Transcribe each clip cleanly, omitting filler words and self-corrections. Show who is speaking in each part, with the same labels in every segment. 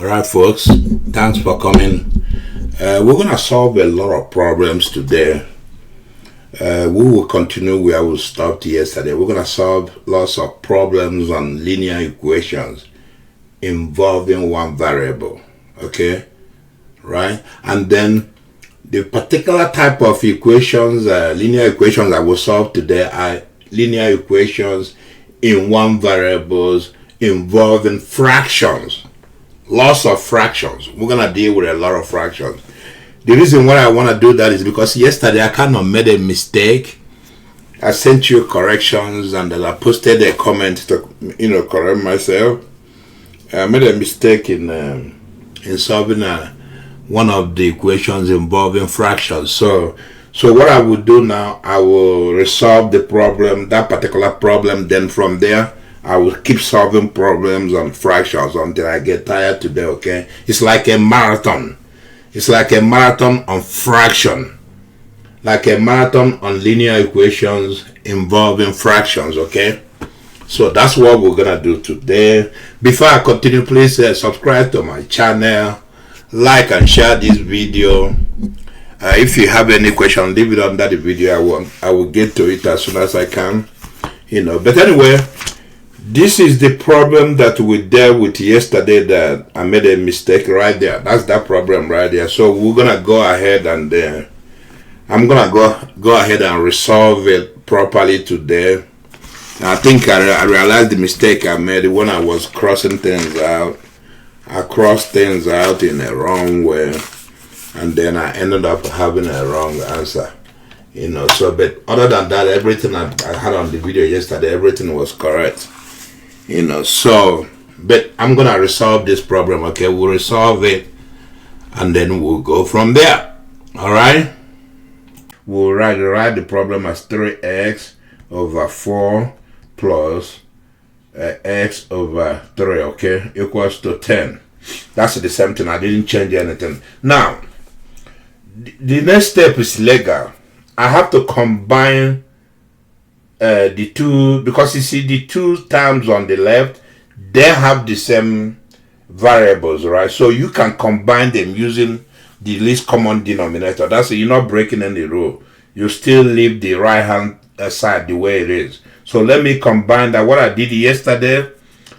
Speaker 1: All right, folks. Thanks for coming. We're gonna solve a lot of problems today. We will continue where we stopped yesterday. We're gonna solve lots of problems on linear equations involving one variable. Okay, right? And then the particular type of equations, linear equations that we'll solve today are linear equations in one variables involving fractions. Lots of fractions. We're gonna deal with a lot of fractions. The reason why I want to do that is because yesterday I kind of made a mistake. I sent you corrections and then I posted a comment to correct myself. I made a mistake in solving one of the equations involving fractions. So what I will do now, I will resolve the problem, that particular problem. Then from there, I will keep solving problems on fractions until I get tired today. Okay, it's like a marathon. It's like a marathon on fraction, like a marathon on linear equations involving fractions. Okay, so that's what we're gonna do today. Before I continue, please subscribe to my channel, like and share this video. If you have any question, leave it under the video. I will get to it as soon as I can. But anyway, this is the problem that we dealt with yesterday that I made a mistake right there. That's that problem right there. So we're gonna go ahead and I'm gonna go ahead and resolve it properly today. I think I realized the mistake I made when I was crossing things out. I crossed things out in a wrong way, and then I ended up having a wrong answer. So but other than that, everything I had on the video yesterday, everything was correct. But I'm gonna resolve this problem. Okay, we'll resolve it and then we'll go from there. All right, we'll write the problem as 3x over 4 plus x over 3, okay, equals to 10. That's the same thing. I didn't change anything. Now the next step is legal. I have to combine the two, because you see the two terms on the left, they have the same variables, right? So you can combine them using the least common denominator. That's it. You're not breaking any rule. You still leave the right hand side the way it is. So let me combine that. What I did yesterday,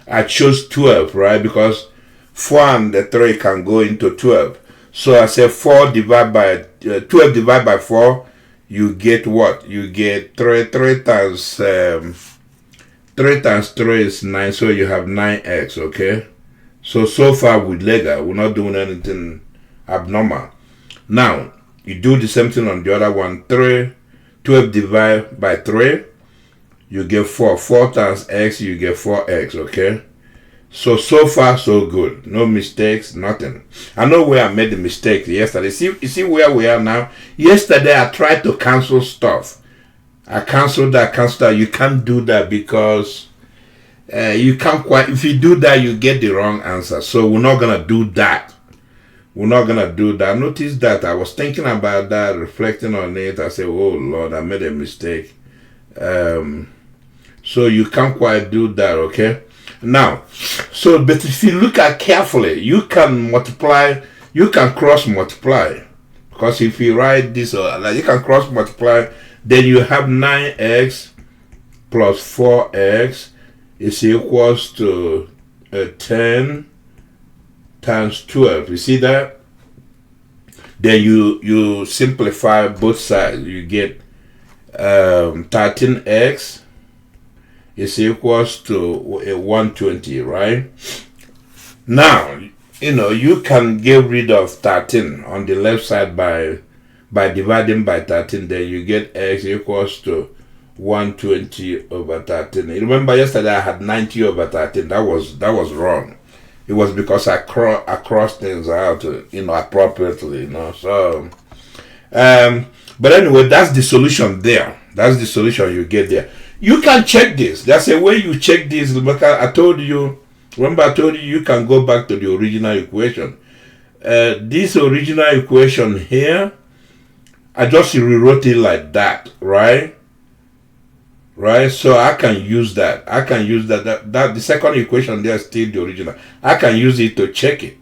Speaker 1: I chose 12, right? Because 4 and the 3 can go into 12. So I said 12 divided by 4. You get what? You get 3 times 3 times 3 is 9, so you have 9x, okay? So far with legal, we're not doing anything abnormal. Now, you do the same thing on the other one. 12 divided by 3, you get 4. 4 times x, you get 4x, okay? So far, so good. No mistakes, nothing. I know where I made the mistake yesterday. You see where we are now? Yesterday, I tried to cancel stuff. I canceled that. You can't do that because you can't quite. If you do that, you get the wrong answer. So we're not going to do that. We're not going to do that. Notice that I was thinking about that, reflecting on it. I said, oh, Lord, I made a mistake. So you can't quite do that, okay? Now, but if you look at carefully, you can multiply, you can cross multiply. Because if you write this, you can cross multiply, then you have 9x plus 4x is equals to 10 times 12. You see that? Then you simplify both sides. You get 13x is equals to 120, right? Now, you can get rid of 13 on the left side by dividing by 13. Then you get x equals to 120 over 13. You remember yesterday I had 90 over 13. That was wrong. It was because I crossed things out, appropriately, So, but anyway, that's the solution there. That's the solution you get there. You can check this. That's a way you check this. I told you, remember I told you you can go back to the original equation. This original equation here, I just rewrote it like that, right? right? So I can use that. I can use that the second equation there is still the original. I can use it to check it.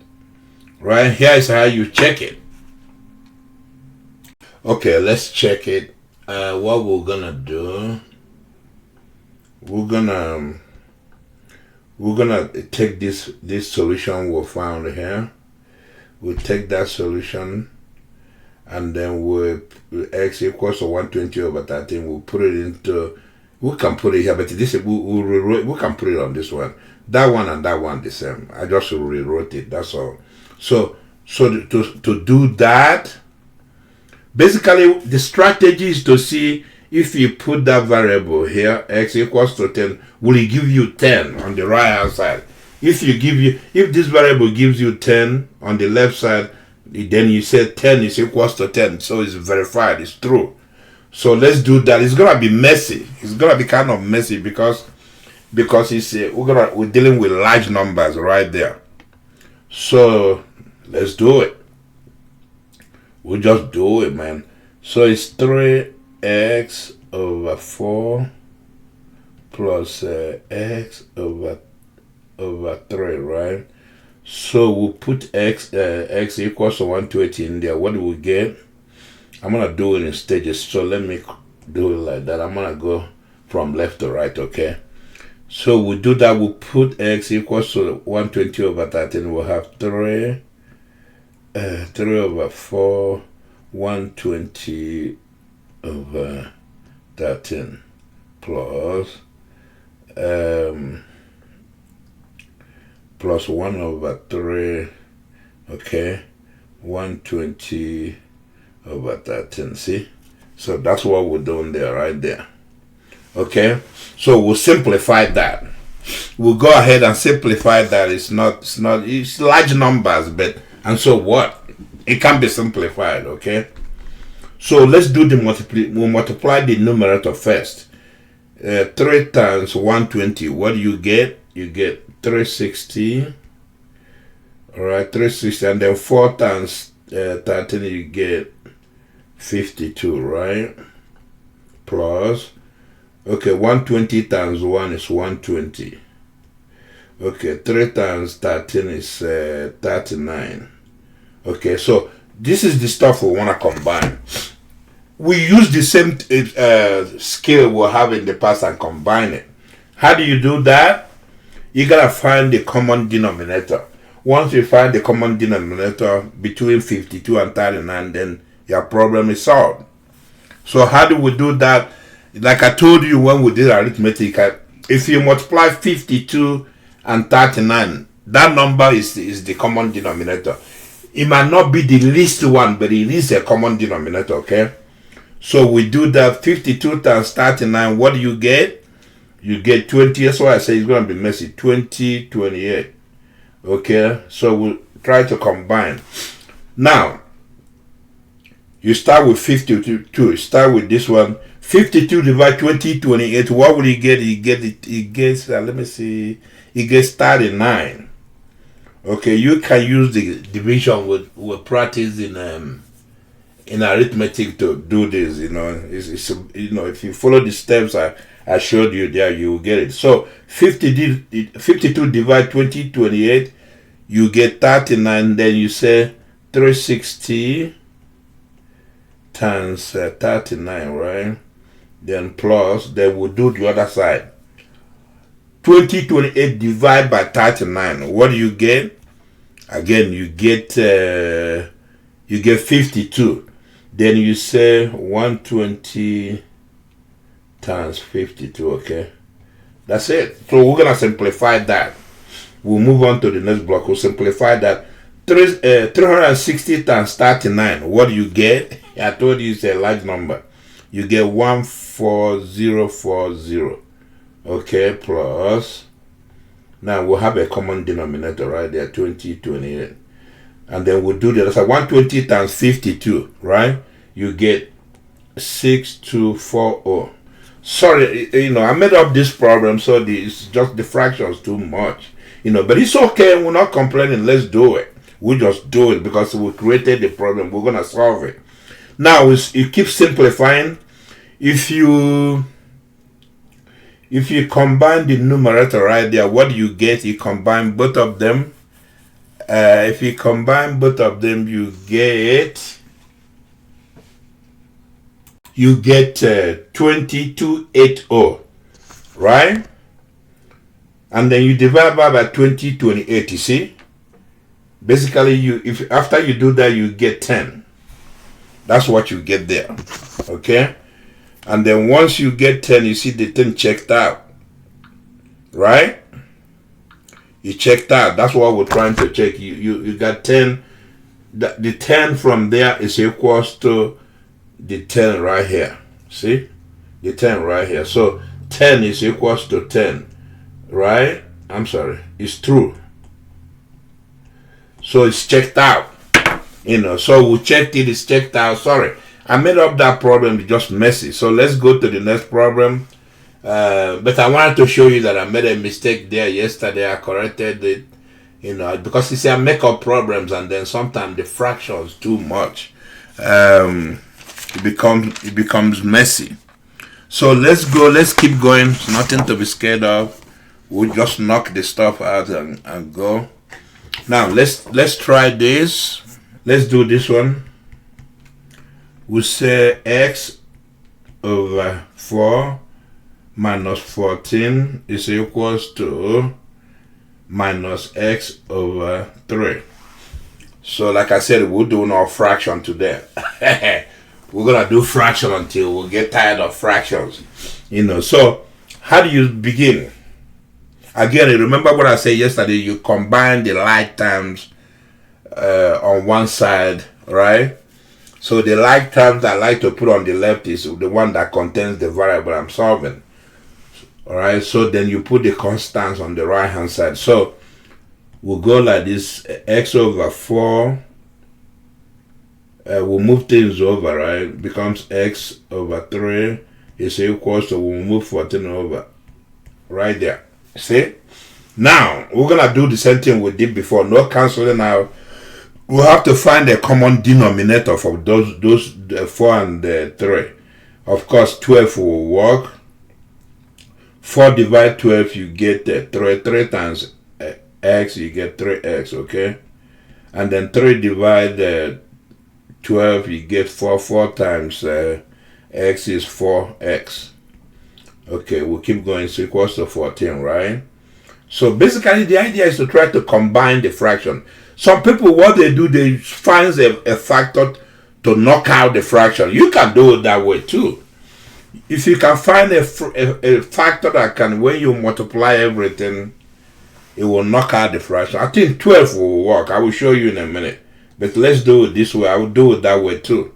Speaker 1: right? Here is how you check it. Okay, let's check it. What we're gonna do, we're gonna take this solution we found here. We'll take that solution, and then we'll x equals to 120 over 13. We'll put it into. We can put it here, but this we can put it on this one. That one and that one the same. I just rewrote it. That's all. So to do that, basically the strategy is to see if you put that variable here, x equals to 10, will it give you 10 on the right hand side? If this variable gives you 10 on the left side, then you say 10 is equals to 10, so it's verified, it's true. So let's do that. It's gonna be messy. It's gonna be kind of messy because it's we're dealing with large numbers right there. So let's do it. We'll just do it, man. So it's 3x over 4 plus x over 3, right? So we'll put x equals to 120 in there. What do we get? I'm gonna do it in stages, so let me do it like that. I'm gonna go from left to right, okay? So we do that. We'll put x equals to 120 over 13. We'll have 3 over 4, 120 over 13 plus 1 over 3, okay, 120 over 13. See, so that's what we're doing there, right there. Okay, so we'll simplify that. We'll go ahead and simplify that. It's large numbers, but and so what? It can be simplified. Okay, so let's do the we'll multiply the numerator first. 3 times 120. What do you get? You get 360. All right, 360, and then 4 times 13, you get 52, right? Plus, okay, 120 times 1 is 120. Okay, 3 times 13 is 39. Okay, so this is the stuff we want to combine. We use the same scale we have in the past and combine it. How do you do that? You gotta find the common denominator. Once you find the common denominator between 52 and 39, then your problem is solved. So how do we do that? Like I told you when we did arithmetic, if you multiply 52 and 39, that number is the common denominator. It might not be the least one, but it is a common denominator, okay? So we do that. 52 times 39, what do you get? You get 20. That's why I say it's going to be messy. 20, 28. Okay? So we'll try to combine. Now, you start with 52. Start with this one. 52 divided 20, 28. What will you get? It gets, let me see. It gets 39. Okay, you can use the division with practice in arithmetic to do this. You know, it's if you follow the steps I showed you there, you will get it. So 52 divided 20, 28, you get 39. Then you say 360 times 39, right? Then plus, then we'll do the other side. 28 divided by 39. What do you get? Again, you get 52. Then you say 120 times 52. Okay, that's it. So we're gonna simplify that. We'll move on to the next block. We'll simplify that. 360 times 39. What do you get? I told you it's a large number. You get 14040. Okay, plus, now we'll have a common denominator right there, 20, 28. And then we'll do the other side. 120 times 52, right? You get 6240. Sorry, I made up this problem, so it's just the fractions too much. But it's okay. We're not complaining. Let's do it. We just do it because we created the problem. We're going to solve it. Now, you keep simplifying. If you combine the numerator right there, what do you get? You combine both of them. If you combine both of them, you get 2280, right? And then you divide by 2028. You see, basically, if after you do that, you get 10. That's what you get there, okay? And then once you get 10, you see the 10 checked out, right? You checked out. That's what we're trying to check. You got 10. The 10 from there is equals to the 10 right here. See? The 10 right here. So 10 is equals to 10, right? I'm sorry. It's true. So it's checked out. So we checked it. It's checked out. Sorry. I made up that problem. It's just messy. So let's go to the next problem. But I wanted to show you that I made a mistake there yesterday. I corrected it, because you see I make up problems and then sometimes the fractions too much. It becomes messy. So let's go. Let's keep going. It's nothing to be scared of. We'll just knock the stuff out and go. Now let's try this. Let's do this one. We say x over 4 minus 14 is equals to minus x over 3. So like I said, we're doing our fraction today. We're going to do fraction until we get tired of fractions. So how do you begin? Again, remember what I said yesterday, you combine the like terms on one side, right? So the like terms I like to put on the left is the one that contains the variable I'm solving. Alright, so then you put the constants on the right hand side. So we'll go like this, x over 4. We'll move things over, right? Becomes x over 3 is equals to, we'll move 14 over. Right there. See? Now, we're going to do the same thing we did before. No cancelling out. We'll have to find a common denominator for those 4 and 3. Of course, 12 will work. 4 divide 12, you get 3. 3 times x, you get 3x, okay? And then 3 divide 12, you get 4. 4 times x is 4x. Okay, we'll keep going. So equals to 14, right? So basically, the idea is to try to combine the fraction. Some people, what they do, they find a factor to knock out the fraction. You can do it that way too. If you can find a factor that can, when you multiply everything, it will knock out the fraction. I think 12 will work. I will show you in a minute. But let's do it this way. I will do it that way too.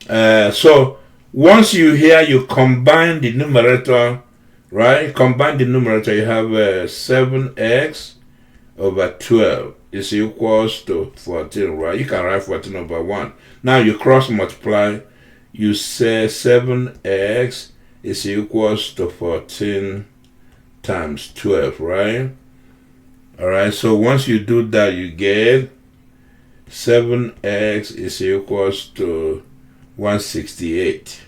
Speaker 1: So once you combine the numerator, right? Combine the numerator, you have 7x over 12 is equals to 14, right? You can write 14 over 1. Now you cross multiply. You say 7x is equals to 14 times 12, right? Alright, so once you do that, you get 7x is equals to 168.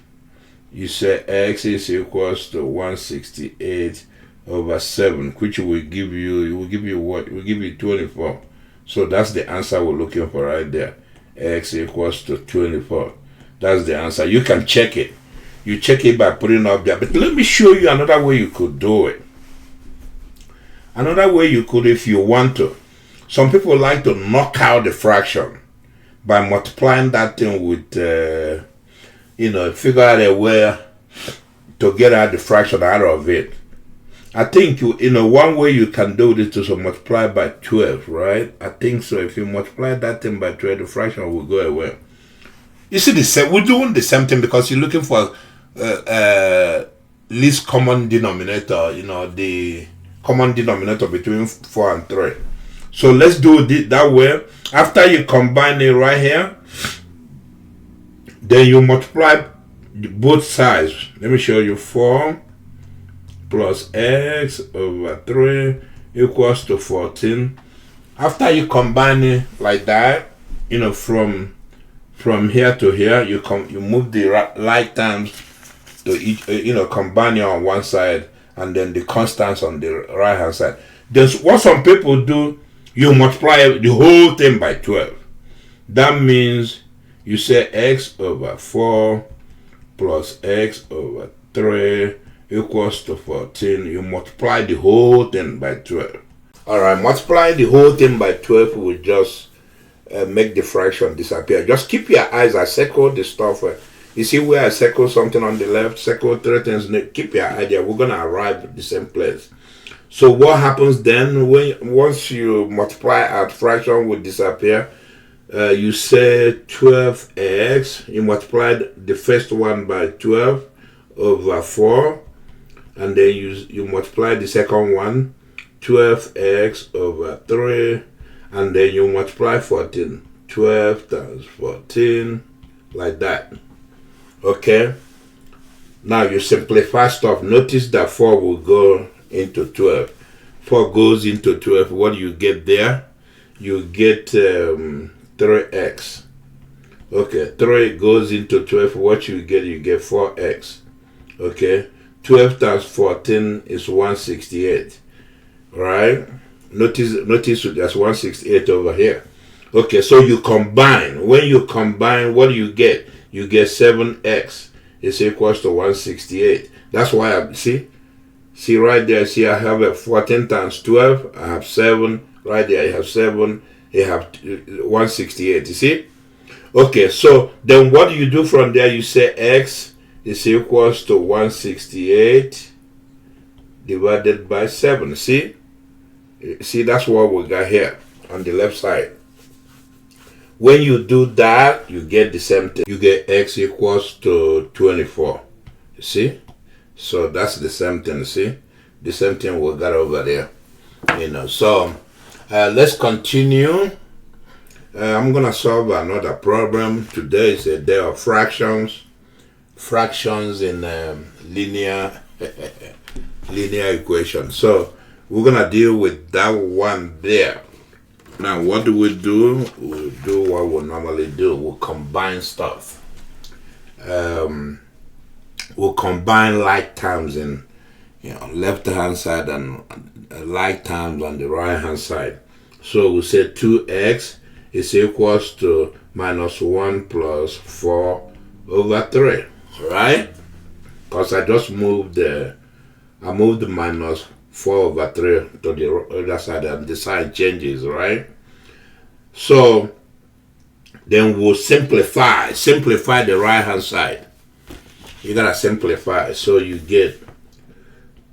Speaker 1: You say x is equals to 168 over 7, which will give you what? It will give you 24. So that's the answer we're looking for right there. X equals to 24. That's the answer. You can check it. You check it by putting up there. But let me show you another way you could do it. Another way you could, if you want to. Some people like to knock out the fraction by multiplying that thing with, figure out a way to get out the fraction out of it. I think, one way you can do this is to multiply by 12, right? I think so. If you multiply that thing by 12, the fraction will go away. You see, we're doing the same thing because you're looking for least common denominator, the common denominator between 4 and 3. So let's do it that way. After you combine it right here, then you multiply both sides. Let me show you. 4 plus x over 3 equals to 14. After you combine it like that, from here to here, you move the like terms to each, combine it on one side and then the constants on the right hand side. Then what some people do, you multiply the whole thing by 12. That means you say x over 4 plus x over 3 equals to 14. You multiply the whole thing by 12. Alright, multiplying the whole thing by 12 will just make the fraction disappear. Just keep your eyes. I circle the stuff. You see where I circle something on the left, circle 3 things. Keep your eye there. We're going to arrive at the same place. So what happens then once you multiply out, fraction will disappear. You say 12x, you multiplied the first one by 12 over 4, and then you multiply the second one, 12x over 3, and then you multiply 14. 12 times 14, like that. Okay? Now you simplify stuff. Notice that 4 will go into 12. 4 goes into 12. What do you get there? You get 3x. Okay, 3 goes into 12. What you get 4x. Okay, 12 times 14 is 168. Right? Notice there's 168 over here. Okay, so you combine. When you combine, what do you get? You get 7x is equals to 168. That's why I see right there. See, I have a 14 times 12. I have 7 right there. I have 7. You have 168. You see? Okay, so then what do you do from there? You say x is equals to 168 divided by 7. See, that's what we got here on the left side. When you do that, you get the same thing. You get x equals to 24. You see? So that's the same thing. See? The same thing we got over there. So let's continue. I'm going to solve another problem. Today is a day of fractions. Fractions in linear equation. So we're going to deal with that one there. Now, what do? We'll do what we normally do. We'll combine stuff. We'll combine like terms in left hand side and like terms on the right hand side. So we say 2x is equals to minus 1 plus 4 over 3. Right? Because I just moved the minus 4 over 3 to the other side and the sign changes, right? So then we'll simplify the right hand side. You gotta simplify. So you get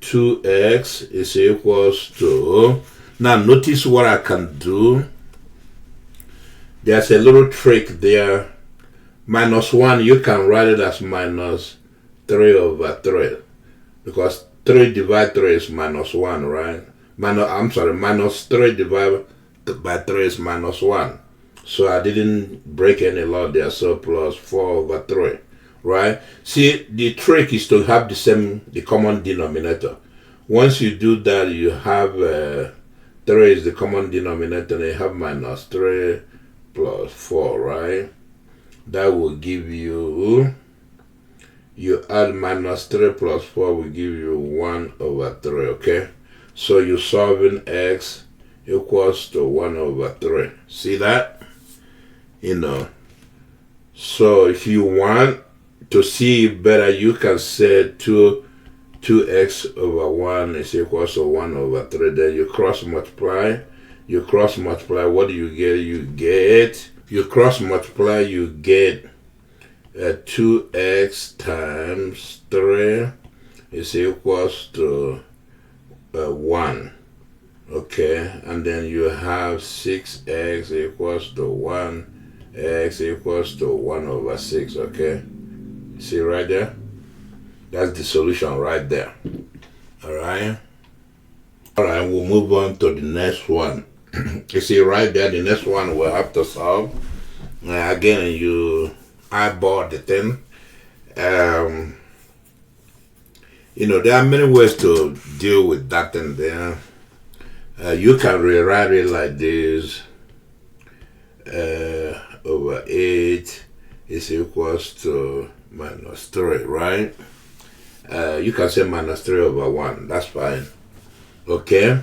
Speaker 1: 2x is equals to, now notice what I can do. There's a little trick there. Minus 1, you can write it as minus 3 over 3. Because 3 divided 3 is minus 1, right? Minus 3 divided by 3 is minus 1. So I didn't break any law there, so plus 4 over 3, right? See, the trick is to have the common denominator. Once you do that, you have 3 is the common denominator, and you have minus 3 plus 4, right? That will give you add minus 3 plus 4 will give you 1 over 3, okay? So you're solving x equals to 1 over 3. See that? So if you want to see it better, you can say 2x over 1 is equals to 1 over 3. Then you cross multiply. What do you get? You cross multiply, you get 2x times 3 is equals to 1. Okay, and then you have 6x equals to 1, x equals to 1 over 6, okay? See right there? That's the solution right there. Alright, we'll move on to the next one. You see right there, the next one we'll have to solve. Again, you eyeball the thing. There are many ways to deal with that thing there. You can rewrite it like this. Over 8 is equals to minus 3, right? You can say minus 3 over 1. That's fine. Okay?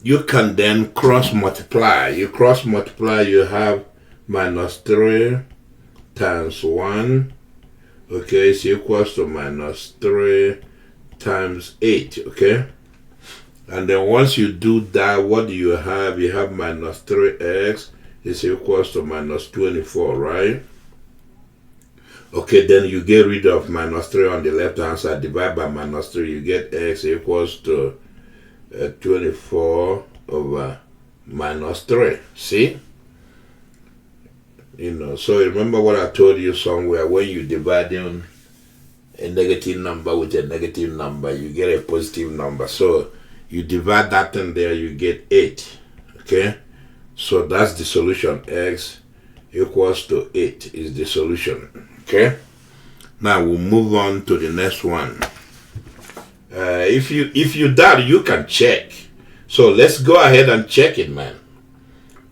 Speaker 1: you can then cross multiply. You cross multiply, you have minus 3 times 1, okay, is equals to minus 3 times 8, okay? And then once you do that, what do you have? You have minus 3x is equals to minus 24, right? Okay, then you get rid of minus 3 on the left hand side, divide by minus 3, you get x equals to 24 over minus 3. See? So remember what I told you somewhere, when you divide in a negative number with a negative number, you get a positive number. So you divide that in there, you get 8. Okay? So that's the solution. X equals to 8 is the solution. Okay? Now we'll move on to the next one. If you doubt, you can check. So let's go ahead and check it, man.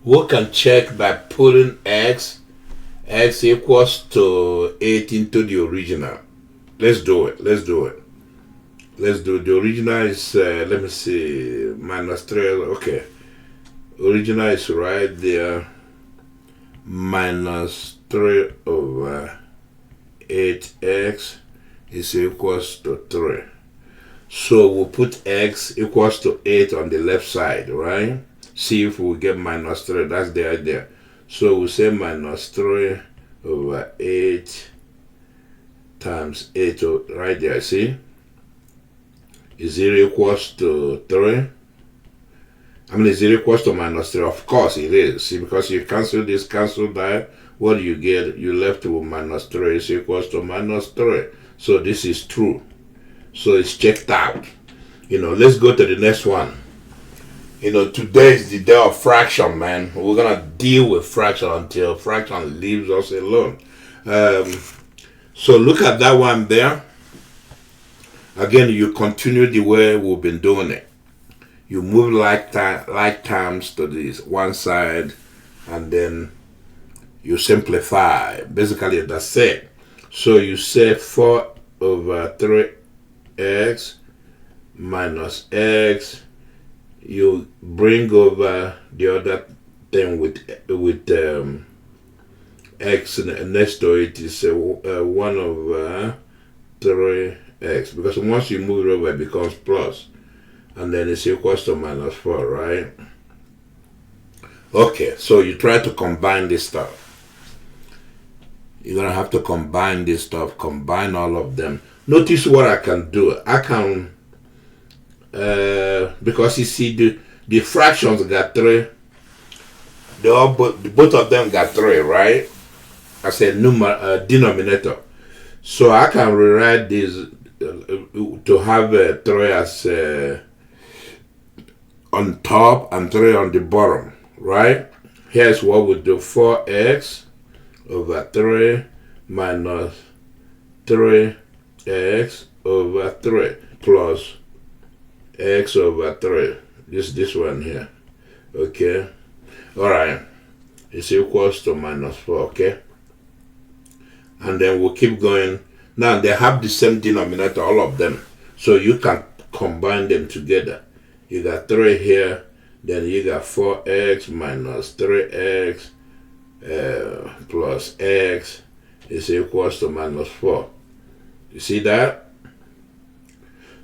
Speaker 1: We can check by putting x equals to 8 into the original. Let's do it. The original is, let me see, minus 3. Okay. Original is right there. Minus 3 over 8x is equals to 3. So we'll put x equals to 8 on the left side, right? See if we get minus 3. That's the idea. So we'll say minus 3 over 8 times 8 right there, see? Is 0 equals to 3? Is it equals to minus 3? Of course it is. See, because you cancel this, cancel that, what do you get? You left with minus 3 is equals to minus 3. So this is true. So it's checked out. Let's go to the next one. Today is the day of fraction, man. We're going to deal with fraction until fraction leaves us alone. So look at that one there. Again, you continue the way we've been doing it. You move like terms to this one side, and then you simplify. Basically, that's it. So you say 4 over 3x minus x. You bring over the other thing with x next to it is 1 over 3x, because once you move it over, it becomes plus. And then it's equals to minus 4, right? Okay, so you try to combine this stuff. You're going to have to combine this stuff, combine all of them. Notice what I can do. I can, because you see the fractions got 3. Both of them got 3, right? I said denominator. So I can rewrite this to have 3 as on top and 3 on the bottom, right? Here's what we do. 4x over 3 minus 3x over 3 plus x over 3. This one here. Okay? Alright. It's equals to minus 4, okay? And then we'll keep going. Now they have the same denominator, all of them. So you can combine them together. You got 3 here, then you got 4x minus 3x plus x is equals to minus 4. You see that?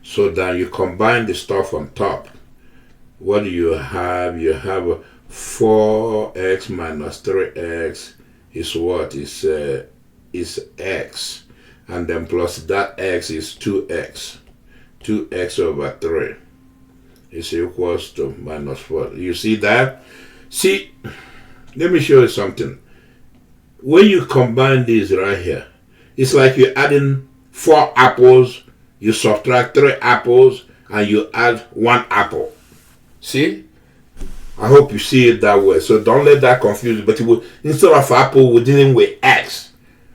Speaker 1: So then you combine the stuff on top. What do you have? You have 4x minus 3x is what? Is x. And then plus that x is 2x. 2x over 3 is equals to minus 4. You see that? See, let me show you something. When you combine these right here, it's like you're adding 4 apples, you subtract 3 apples, and you add 1 apple. See? I hope you see it that way. So don't let that confuse you. But instead of apple, we're dealing with x.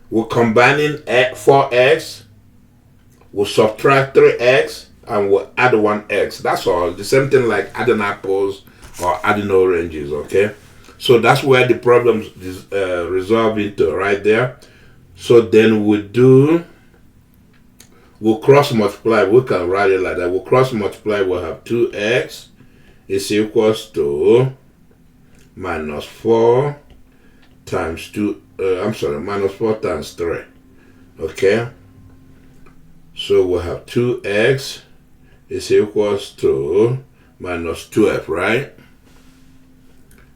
Speaker 1: We're combining 4x, we'll subtract 3x, and we'll add 1x. That's all. The same thing like adding apples or adding oranges, okay? So that's where the problem is resolved into, right there. So then we'll cross multiply. We can write it like that. We'll cross multiply. We'll have 2x is equals to minus 4 times 2, minus 4 times 3. Okay? So we have 2x is equals to minus 12, right?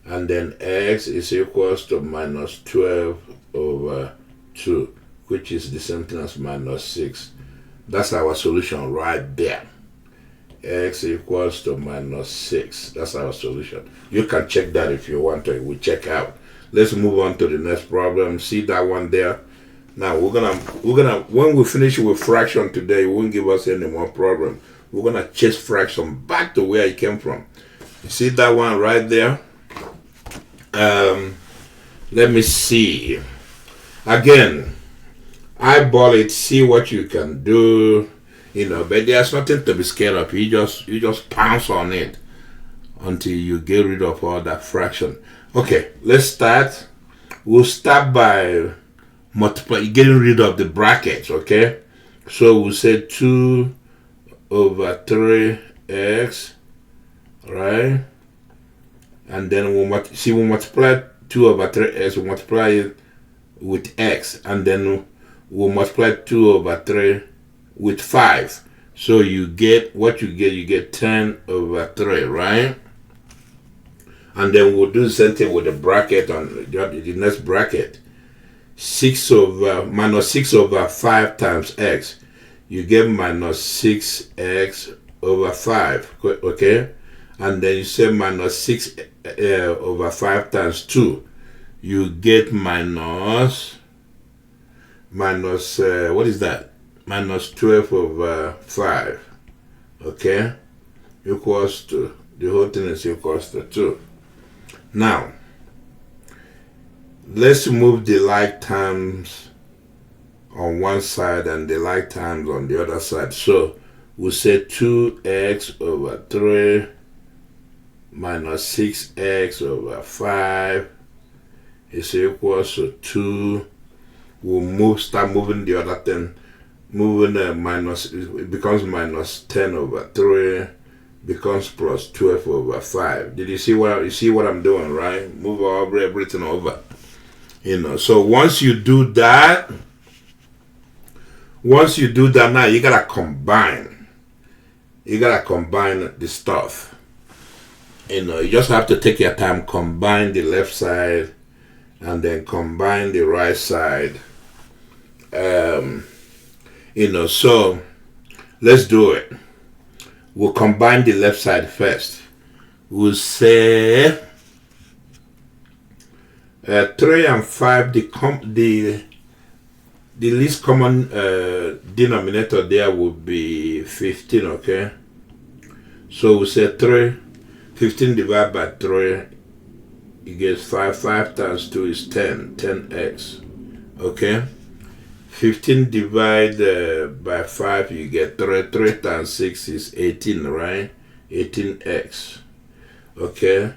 Speaker 1: And then x is equals to minus 12 over 2, which is the same thing as minus 6. That's our solution right there. X equals to minus 6. That's our solution. You can check that if you want to. We check out. Let's move on to the next problem. See that one there? Now we're gonna when we finish with fraction today, it won't give us any more problem. We're gonna chase fraction back to where it came from. You see that one right there? Let me see. Again, eyeball it, see what you can do, but there's nothing to be scared of. You just pounce on it until you get rid of all that fraction. Okay, let's start. We'll start by getting rid of the brackets, okay? So we'll say 2 over 3x, right? And then we'll multiply 2 over 3x, we'll multiply it with x, and then we'll multiply 2 over 3 with 5. So you get 10 over 3, right? And then we'll do the same thing with the bracket on the next bracket. Minus 6 over 5 times x. You get minus 6x over 5, okay? And then you say minus 6 over 5 times 2. You get minus what is that? Minus 12 over 5, okay? Equals to, the whole thing is equals to 2. Now, let's move the like terms on one side and the like terms on the other side. So we'll say 2x over 3 minus 6x over 5 is equals to 2. We'll start moving the other thing. Moving minus, it becomes minus 10 over 3, becomes plus 12 over 5. Did you see what I'm doing, right? Move everything over. So once you do that, now you gotta combine. You gotta combine the stuff. You just have to take your time, combine the left side, and then combine the right side. So let's do it. We'll combine the left side first. We'll say 3 and 5, the least common denominator there would be 15, okay? So we'll say 15 divided by 3, you get 5. 5 times 2 is 10x, okay? 15 divided by 5, you get 3. 3 times 6 is 18, right? 18x, okay?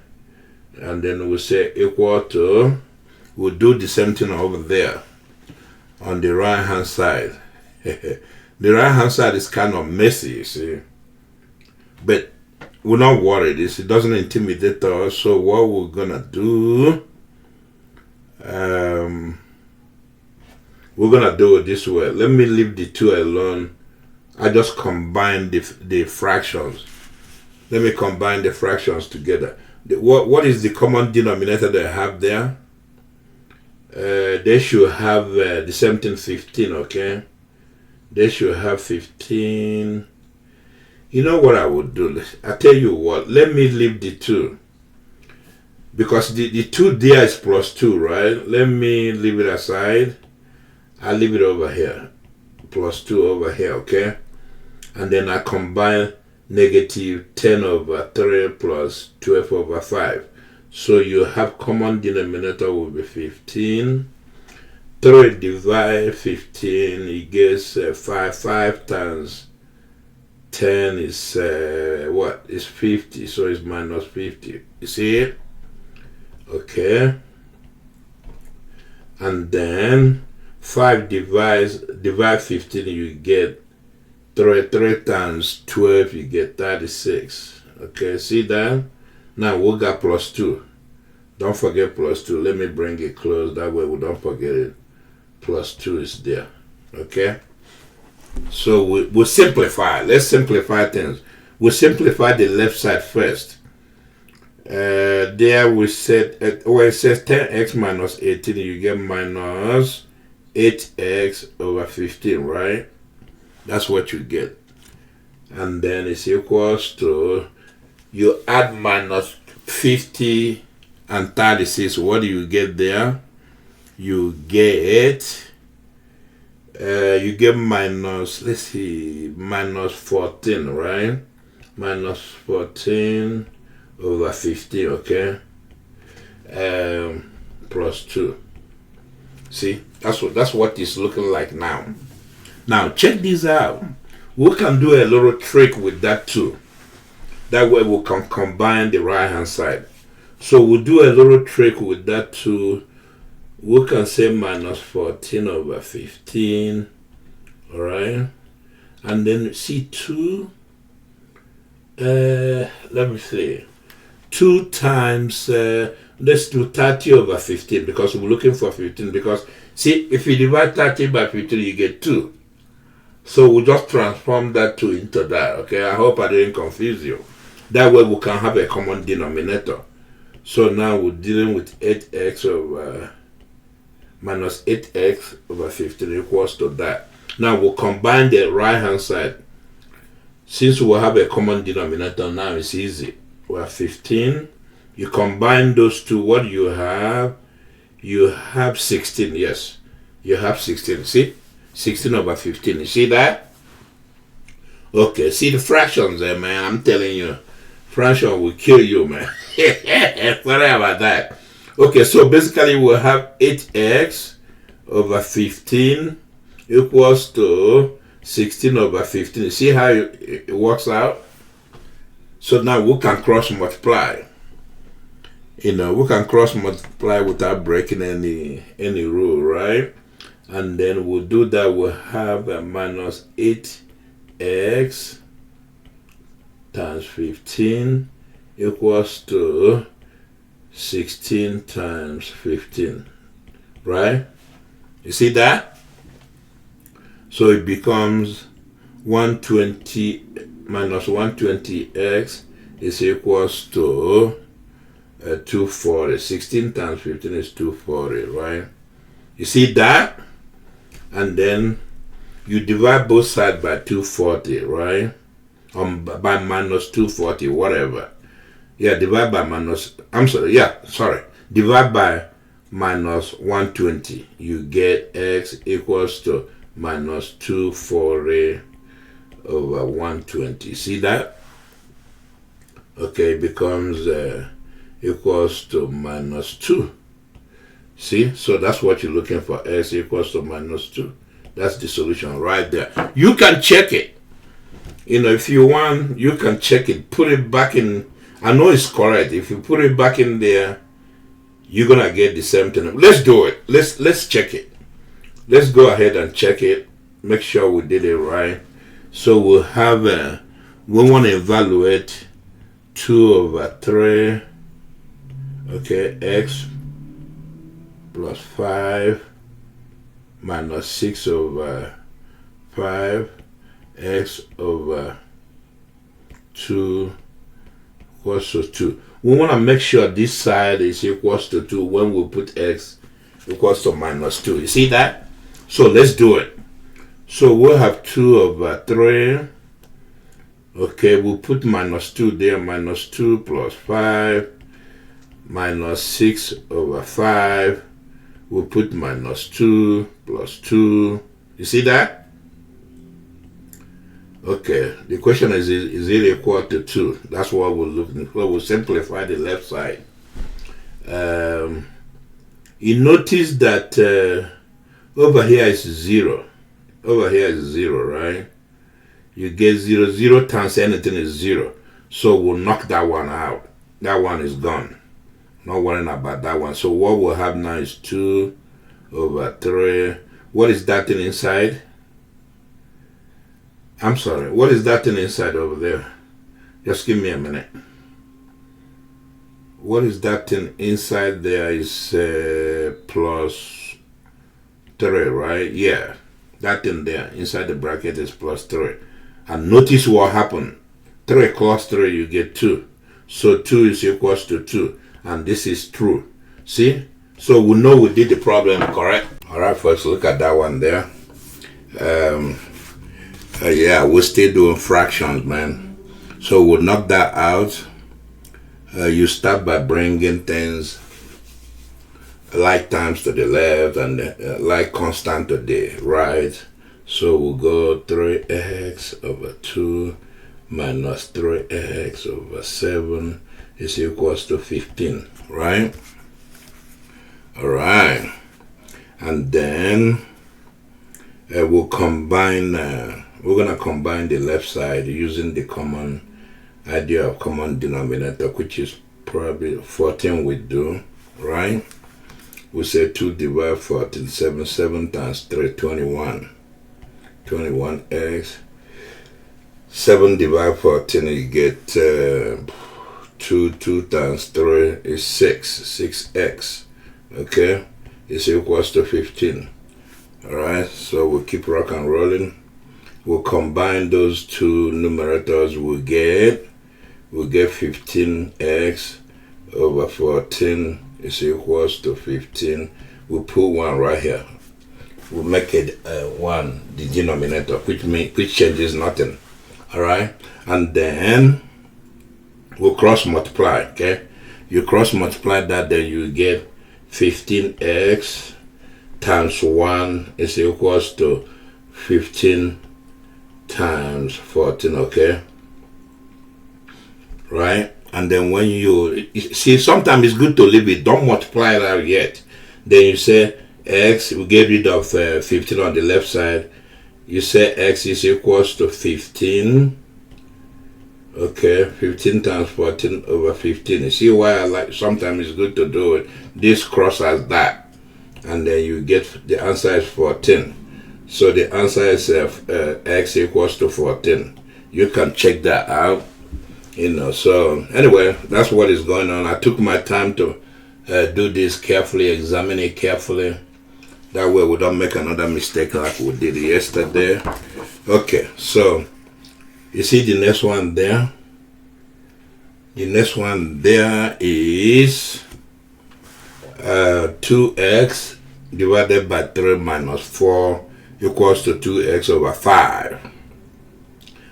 Speaker 1: And then we'll say equal to, we'll do the same thing over there on the right hand side. The right hand side is kind of messy, you see. But we're not worried. It doesn't intimidate us. So what we're gonna do, we're gonna do it this way. Let me leave the 2 alone. I just combine the fractions. Let me combine the fractions together. What is the common denominator they have there? They should have the same thing, 15, okay? They should have 15. You know what I would do? I tell you what, let me leave the 2. Because the 2 there is plus 2, right? Let me leave it aside. I'll leave it over here. Plus 2 over here, okay? And then I combine negative 10 over 3 plus 12 over 5. So you have common denominator will be 15. 3 divide 15, it gets 5. 5 times 10 is what? Is 50, so it's minus 50. You see it? Okay. And then 5 divide 15, you get 3 times 12, you get 36. Okay, see that? Now we got plus 2. Don't forget plus 2. Let me bring it close. That way we don't forget it. Plus 2 is there. Okay? So we'll simplify. Let's simplify things. We'll simplify the left side first. There we said, it says 10x minus 18. You get minus 8x over 15, right? That's what you get. And then it's equals to, you add minus 50 and 36. What do you get there? You get minus, let's see, minus 14, right? Minus 14 over 50, okay? Plus 2. See, that's what it's looking like now. Now check this out. We can do a little trick with that too. That way we can combine the right hand side. So we'll do a little trick with that too. We can say minus 14 over 15. Alright? And then see 2. Let me see. 2 times, let's do 30 over 15 because we're looking for 15. Because, see, if you divide 30 by 15, you get 2. So we'll just transform that 2 into that, okay? I hope I didn't confuse you. That way we can have a common denominator. So now we're dealing with 8x over, minus 8x over 15 equals to that. Now we'll combine the right hand side. Since we have a common denominator, now it's easy. We have 15. You combine those two, what do you have? You have 16, yes. You have 16, see? 16 over 15, you see that? Okay, see the fractions there, man. I'm telling you, fraction will kill you, man. Sorry about that. Okay, so basically we'll have 8x over 15 equals to 16 over 15. You see how it works out? So now we can cross multiply. We can cross multiply without breaking any rule, right? And then we'll do that. We'll have a minus 8x times 15 equals to 16 times 15, right? You see that? So it becomes 120 minus 120x is equals to 240. 16 times 15 is 240, right? You see that? And then you divide both sides by 240, right? By minus 240, whatever. Yeah, divide by minus, divide by minus 120. You get x equals to minus 240 over 120. See that? Okay, it becomes equals to minus 2. See? So that's what you're looking for. X equals to minus 2. That's the solution right there. You can check it. If you want, you can check it. Put it back in. I know it's correct. If you put it back in there, you're going to get the same thing. Let's do it. Let's check it. Let's go ahead and check it. Make sure we did it right. So we'll have, we want to evaluate 2 over 3, okay, x plus 5 minus 6 over 5, x over 2 equals to 2. We want to make sure this side is equals to 2 when we put x equals to minus 2. You see that? So let's do it. So we'll have 2 over 3. Okay, we'll put minus 2 there. Minus 2 plus 5 minus 6 over 5. We'll put minus 2 plus 2. You see that? Okay, the question is it equal to 2? That's what we're looking for. We'll simplify the left side. You notice that over here is 0. Over here is 0, right? You get 0. 0 times anything is 0. So we'll knock that one out. That one is gone. Not worrying about that one. So what we'll have now is 2 over 3. What is that thing inside? I'm sorry. What is that thing inside over there? Just give me a minute. What is that thing inside there? Is plus 3, right? Yeah, that thing there inside the bracket is plus 3. And notice what happened. 3 plus 3, you get 2. So 2 is equals to 2. And this is true. See? So we know we did the problem correct. Alright, folks, look at that one there. Yeah, we're still doing fractions, man. So we'll knock that out. You start by bringing things like times to the left and like constant to the right. So we'll go 3x over 2 minus 3x over 7 is equals to 15, right? Alright. And then we'll combine, we're going to combine the left side using the common idea of common denominator, which is probably 14 we do, right? We say 2 divided 14, 7 times 3, 21. 21x. 7 divided 14, you get 2 times 3 is 6x. Okay? It's equals to 15. Alright, so we'll keep rock and rolling. We'll combine those two numerators, we'll get 15x over 14 is equals to 15. We'll put 1 right here. We'll make it 1, the denominator, which changes nothing. Alright? And then we'll cross multiply, okay? You cross multiply that, then you get 15x times 1 is equals to 15 times 14, okay? Right? And then when you see, sometimes it's good to leave it, don't multiply it out yet. Then you say x, we get rid of 15 on the left side. You say x is equals to 15. Okay, 15 times 14 over 15. You see why I like, sometimes it's good to do it. This cross as that. And then you get, the answer is 14. So the answer is x equals to 14. You can check that out. You know, so anyway, that's what is going on. I took my time to do this carefully, examine it carefully. That way we don't make another mistake like we did yesterday. Okay, so you see the next one there? The next one there is 2x divided by 3 minus 4 equals to 2x over 5.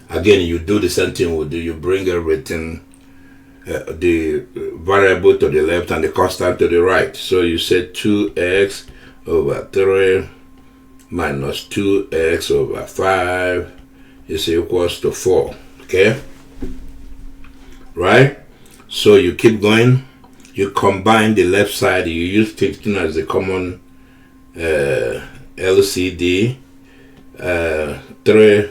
Speaker 1: Again, you do the same thing we do. You bring everything, the variable to the left and the constant to the right. So you say 2x over 3 minus 2x over 5 is equals to 4. Okay? Right? So you keep going. You combine the left side. You use 15 as the common LCD. 3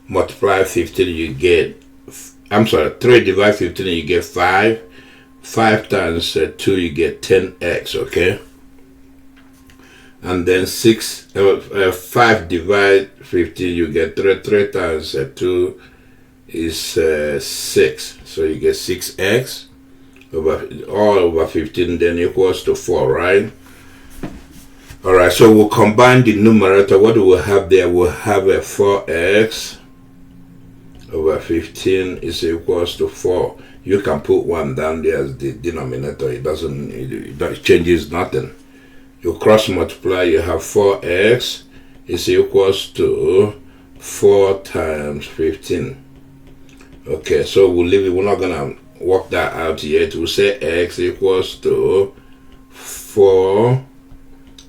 Speaker 1: multiply 15, you get, 3 divide 15, you get 5. 5 times 2, you get 10x, okay? And then 5 divide 15, you get 3. 3 times 2 is 6. So you get 6x all over 15, then equals to 4, right? Alright, so we'll combine the numerator. What do we have there? We'll have a 4x over 15 is equals to 4. You can put 1 down there as the denominator. It changes nothing. You cross multiply, you have 4x is equals to 4 times 15. Okay, so we'll leave it. We're not gonna work that out yet. We'll say x equals to 4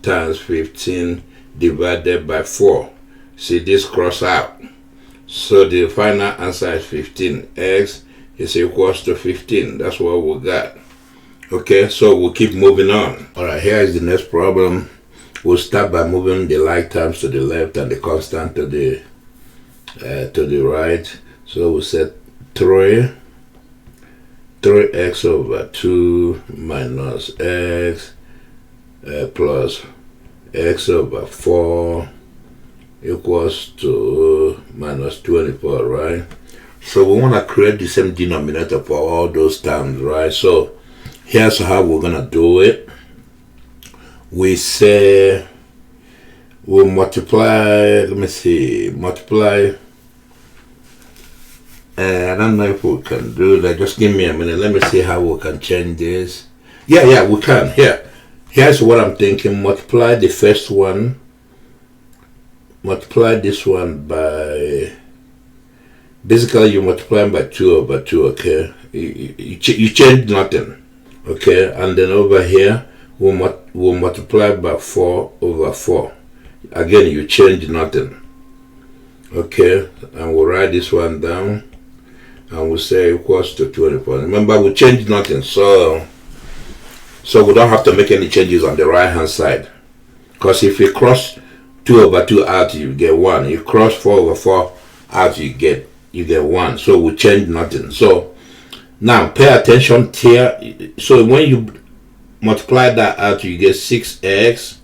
Speaker 1: times 15 divided by 4. See this cross out. So the final answer is 15. X is equals to 15. That's what we got. Okay, so we'll keep moving on. Alright, here is the next problem. We'll start by moving the like terms to the left and the constant to the right. So we'll set 3x over 2 minus x plus x over 4 equals to minus 24, right? So we want to create the same denominator for all those terms, right? So here's how we're going to do it. We say we'll multiply, let me see, multiply. I don't know if we can do that. Just give me a minute. Let me see how we can change this. Yeah, we can. Here's what I'm thinking. Multiply the first one. Multiply this one by... Basically, you multiply by 2/2, okay? You change nothing, okay? And then over here, we'll multiply by 4/4. Again, you change nothing, okay? And we'll write this one down. And we'll say equals to 24. Remember, we change nothing, so we don't have to make any changes on the right hand side. Because if you cross 2/2 out, you get 1. You cross 4/4 out, you get 1. So we change nothing. So now pay attention here. So when you multiply that out, you get 6x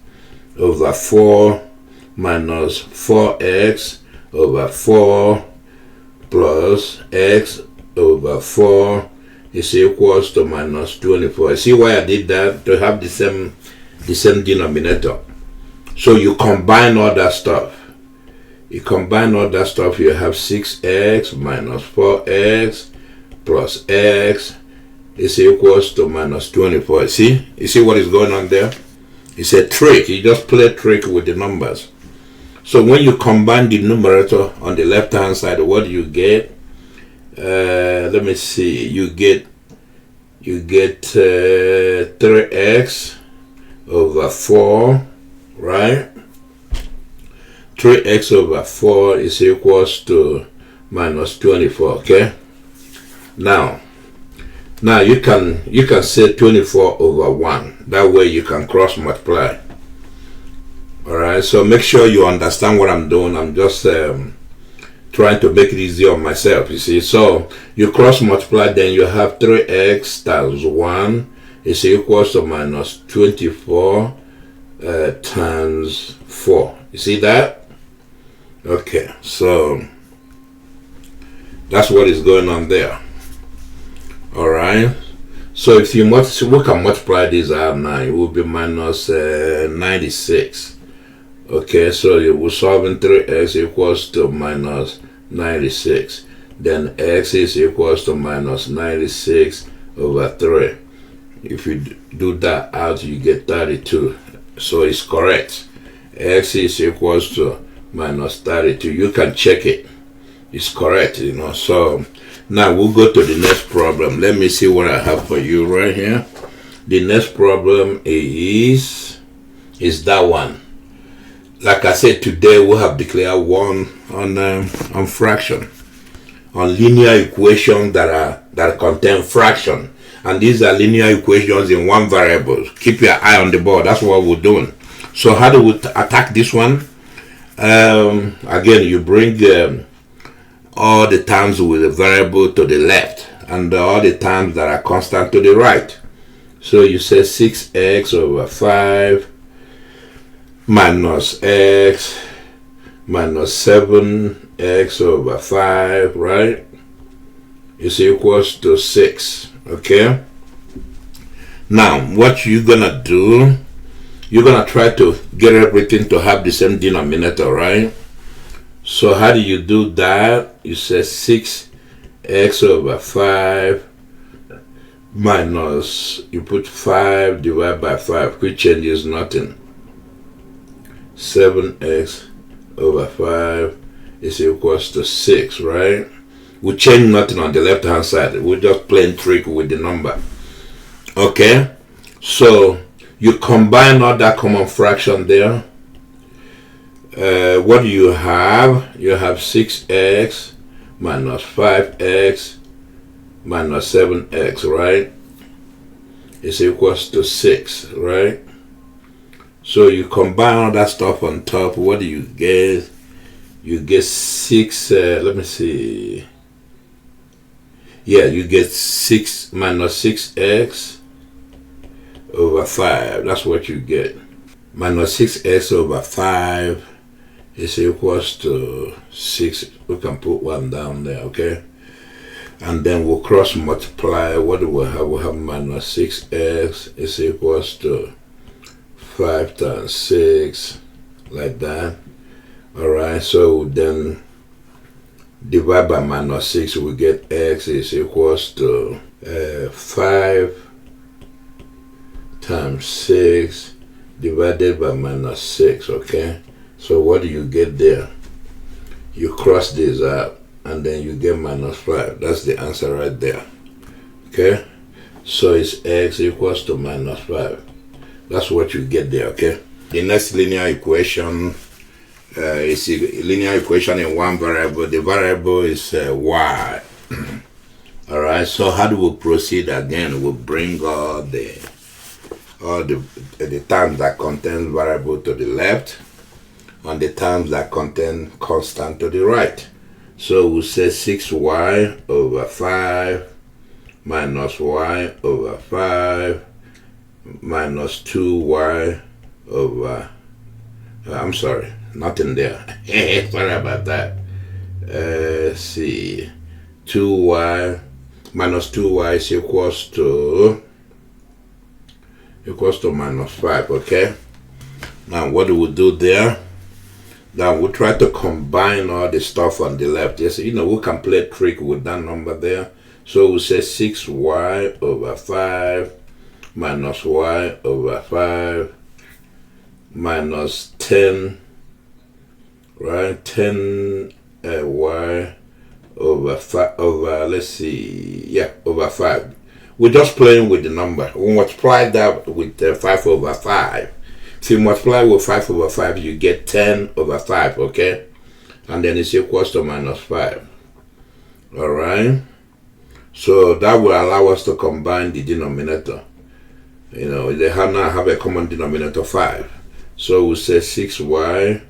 Speaker 1: over 4 minus 4x over 4 plus x over 4 is equals to minus 24. See why I did that? To have the same denominator. So you combine all that stuff. You have 6x minus 4x plus x is equals to minus 24. You see what is going on there? It's a trick. You just play a trick with the numbers. So when you combine the numerator on the left hand side, what do you get? Let me see. You get 3x over 4, right? 3x over 4 is equals to minus 24, okay? Now you can say 24 over 1. That way you can cross multiply. Alright, so make sure you understand what I'm doing. I'm just trying to make it easier on myself, you see. So you cross multiply, then you have 3x times 1 is equals to minus 24 times 4. You see that? Okay, so that's what is going on there. Alright, so if we can multiply this out now, it will be minus 96. Okay, so we're solving 3x equals to minus 96. Then x is equals to minus 96 over 3. If you do that out, you get 32. So it's correct. X is equals to minus 32. You can check it. It's correct, you know. So now we'll go to the next problem. Let me see what I have for you right here. The next problem is that one. Like I said, today we have declared one on fraction, on linear equations that contain fraction, and these are linear equations in one variable. Keep your eye on the board. That's what we're doing. So how do we attack this one? Again, you bring all the terms with a variable to the left and all the terms that are constant to the right. So you say 6x over 5 minus x minus 7x over 5, right, is equals to 6. Okay, now what you're gonna do, you're gonna try to get everything to have the same denominator, right? So how do you do that? You say 6x over 5 minus, you put 5 divided by 5, which changes nothing. 7x over 5 is equals to 6, right? We change nothing on the left hand side. We're just playing trick with the number. Okay, so you combine all that common fraction there. What do you have? You have 6x minus 5x minus 7x, right? Is equals to 6, right? So you combine all that stuff on top. What do you get? You get 6, let me see. Yeah, you get 6 minus 6x over 5. That's what you get. Minus 6x over 5 is equals to 6. We can put 1 down there, okay? and then we'll cross multiply. What do we have? We have minus 6x is equals to 5 times 6, like that. Alright, so then divide by minus 6, we get x is equals to 5 times 6 divided by minus 6, okay? So what do you get there? You cross this out, and then you get minus 5. That's the answer right there, okay? So it's x equals to minus 5. That's what you get there, okay? The next linear equation is a linear equation in one variable. The variable is y. Alright, so how do we proceed again? We'll bring all the terms that contain variable to the left and the terms that contain constant to the right. So we'll say 6y over 5 minus y over 5 minus 2y over, I'm sorry, nothing there. Sorry about that. See, 2y minus 2y is equals to minus 5, okay? Now what do we do there? Now we try to combine all the stuff on the left. Yes, we can play a trick with that number there. So we say 6y over 5 minus y over 5 minus 10, right? 10 y over 5 over, let's see, yeah, over 5. We're just playing with the number. We multiply that with 5 over 5. If you multiply with 5 over 5, you get 10 over 5, okay? And then it's equals to minus 5. Alright? So that will allow us to combine the denominator. They now have a common denominator 5. So we say 6y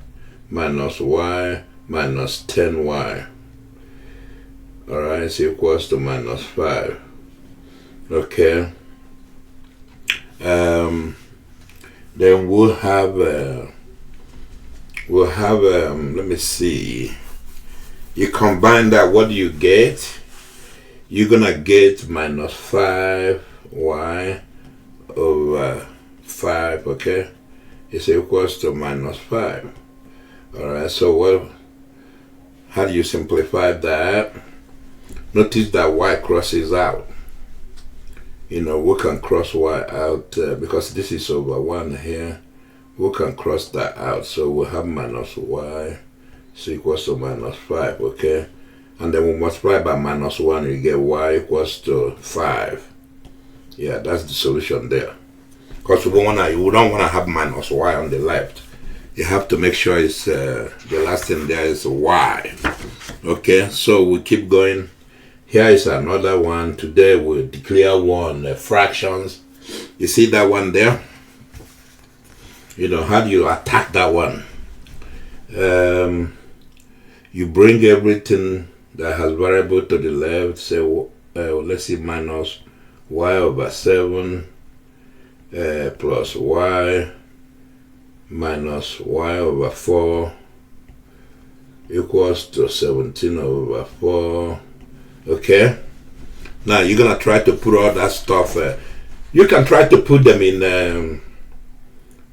Speaker 1: minus y minus 10y. Alright, it's equals to minus 5. Okay. Then we'll have let me see. You combine that, what do you get? You're gonna get minus 5y over 5, okay? It's equals to minus 5. Alright, so how do you simplify that? Notice that y crosses out. We can cross y out because this is over 1 here. We can cross that out. So we'll have minus y is equals to minus 5, okay? And then we multiply by minus 1, you get y equals to 5. Yeah, that's the solution there. Because we don't want to have minus y on the left. You have to make sure it's the last thing there is y. Okay, so we keep going. Here is another one. Today we'll declare one fractions. You see that one there? How do you attack that one? You bring everything that has variable to the left. Say, let's see, minus y over 7 plus y minus y over 4 equals to 17 over 4. Okay, now you're gonna try to put all that stuff. You can try to put them in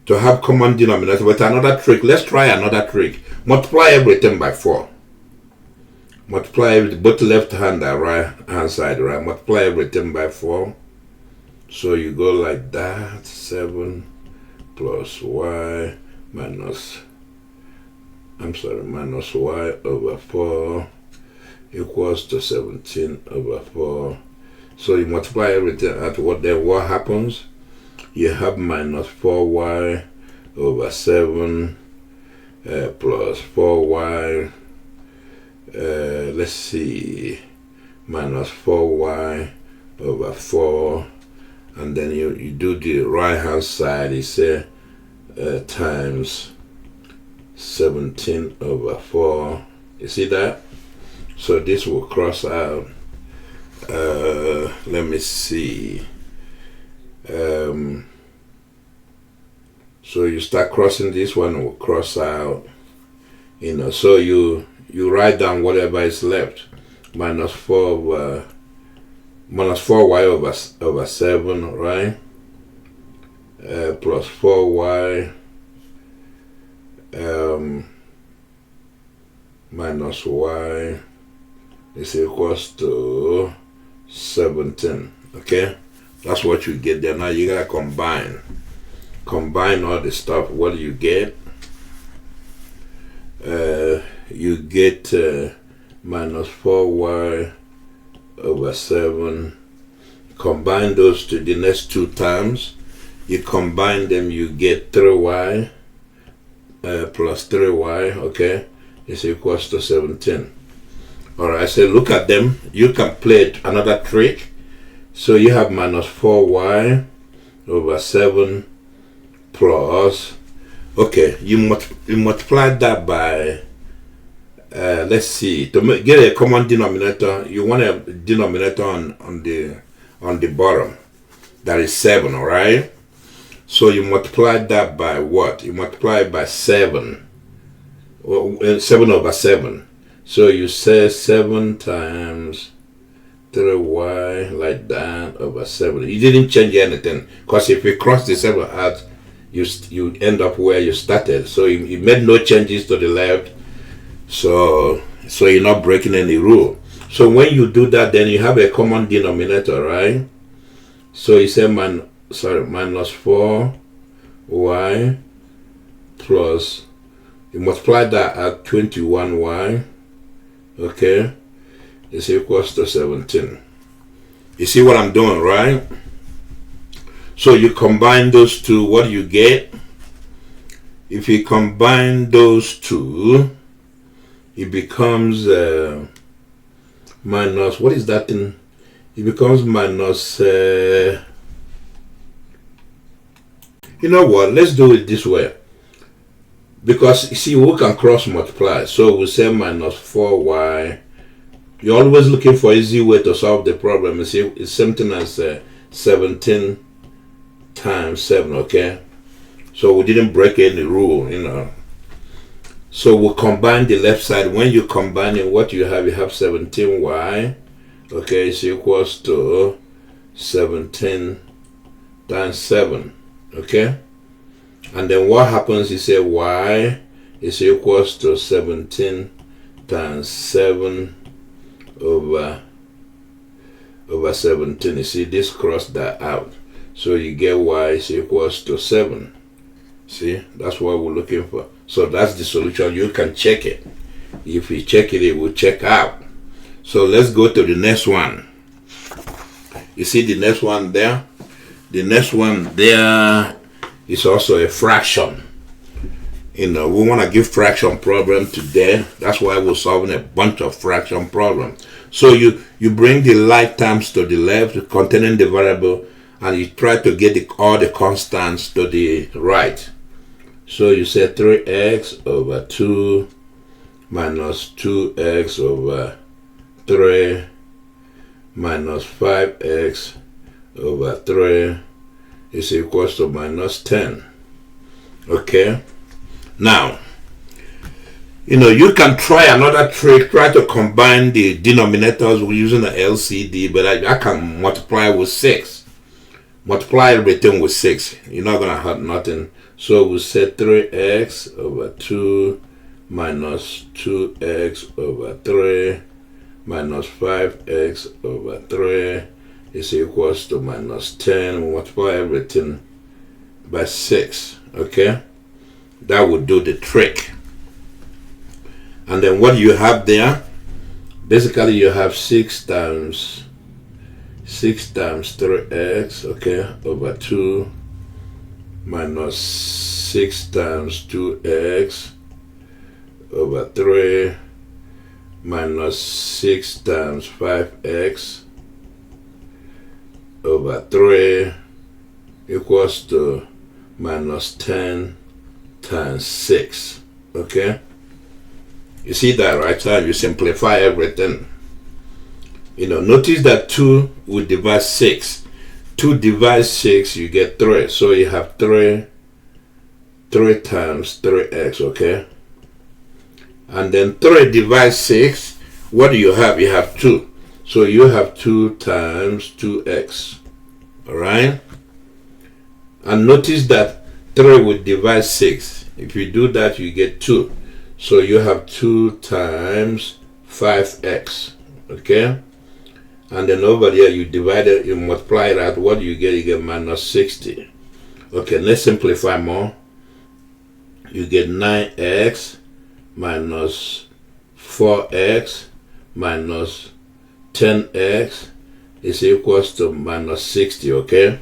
Speaker 1: to have common denominator. But another trick. Let's try another trick. Multiply everything by 4. Multiply both left hand and right hand side. Right. Multiply everything by 4. So you go like that. 7 plus y minus y over 4 equals to 17 over 4. So you multiply everything at what happens? You have minus 4y over 7 plus 4y, let's see, minus 4y over 4, and then you do the right hand side, you say times 17 over 4. You see that? So this will cross out. Let me see. So you start crossing this one, will cross out. So you write down whatever is left. minus 4y over 7, right? Plus 4y minus y is equals to 17. Okay, that's what you get there. Now you gotta combine all the stuff. What do you get? You get minus 4y over 7. Combine those to the next two terms. You combine them, you get 3y plus 3y, okay, is equals to 17. Alright, so look at them. You can play another trick. So you have minus 4y over 7 plus, okay, you multiply that by, let's see, to get a common denominator, you want a denominator on the bottom. That is 7, alright? So you multiply that by what? You multiply it by 7. 7 over 7. So you say 7 times 3y like that over 7. You didn't change anything, because if you cross the 7 out, you end up where you started. So you made no changes to the left. So you're not breaking any rule. So when you do that, then you have a common denominator, right? So you say minus 4y plus, you multiply that at 21y, okay, is equals to 17. You see what I'm doing, right? So you combine those two, what do you get? If you combine those two, it becomes minus, what is that thing? It becomes minus, you know what, let's do it this way. Because, you see, we can cross multiply. So we say minus 4y. You're always looking for easy way to solve the problem. You see, it's something as 17 times 7, okay? So we didn't break any rule, you know. So we'll combine the left side. When you combine it, what you have 17y, okay, is equals to 17 times 7, okay? And then what happens is say y is equals to 17 times 7 over 17. You see, this cross that out. So you get y is equals to 7. See, that's what we're looking for. So that's the solution. You can check it. If you check it, it will check out. So let's go to the next one. You see the next one there? The next one there is also a fraction. You know, we want to give fraction problem today. That's why we're solving a bunch of fraction problems. So you bring the like terms to the left containing the variable, and you try to get all the constants to the right. So you say 3x over 2 minus 2x over 3 minus 5x over 3 is equals to minus 10. Okay? Now, you know, you can try another trick, try to combine the denominators using an LCD, but I can multiply with 6. Multiply everything with 6. You're not going to hurt nothing. So we say 3x over 2 minus 2x over 3 minus 5x over 3 is equals to minus 10. We multiply everything by 6. Okay? That would do the trick. And then what you have there, basically you have 6 times 3x, okay, over 2 minus 6 times 2x over 3 minus 6 times 5x over 3 equals to minus 10 times 6. Okay? You see that right now? You simplify everything. You know, notice that 2 will divide 6. 2 divides 6, you get 3. So you have 3 times 3x, okay? And then 3 divides 6. what do you have? You have 2. So you have 2 times 2x. Alright? And notice that 3 would divide 6. If you do that, you get 2. So you have 2 times 5x. Okay? And then over there, you divide it, you multiply that. What do you get? You get minus 60. Okay, let's simplify more. You get 9x minus 4x minus 10x is equals to minus 60, okay?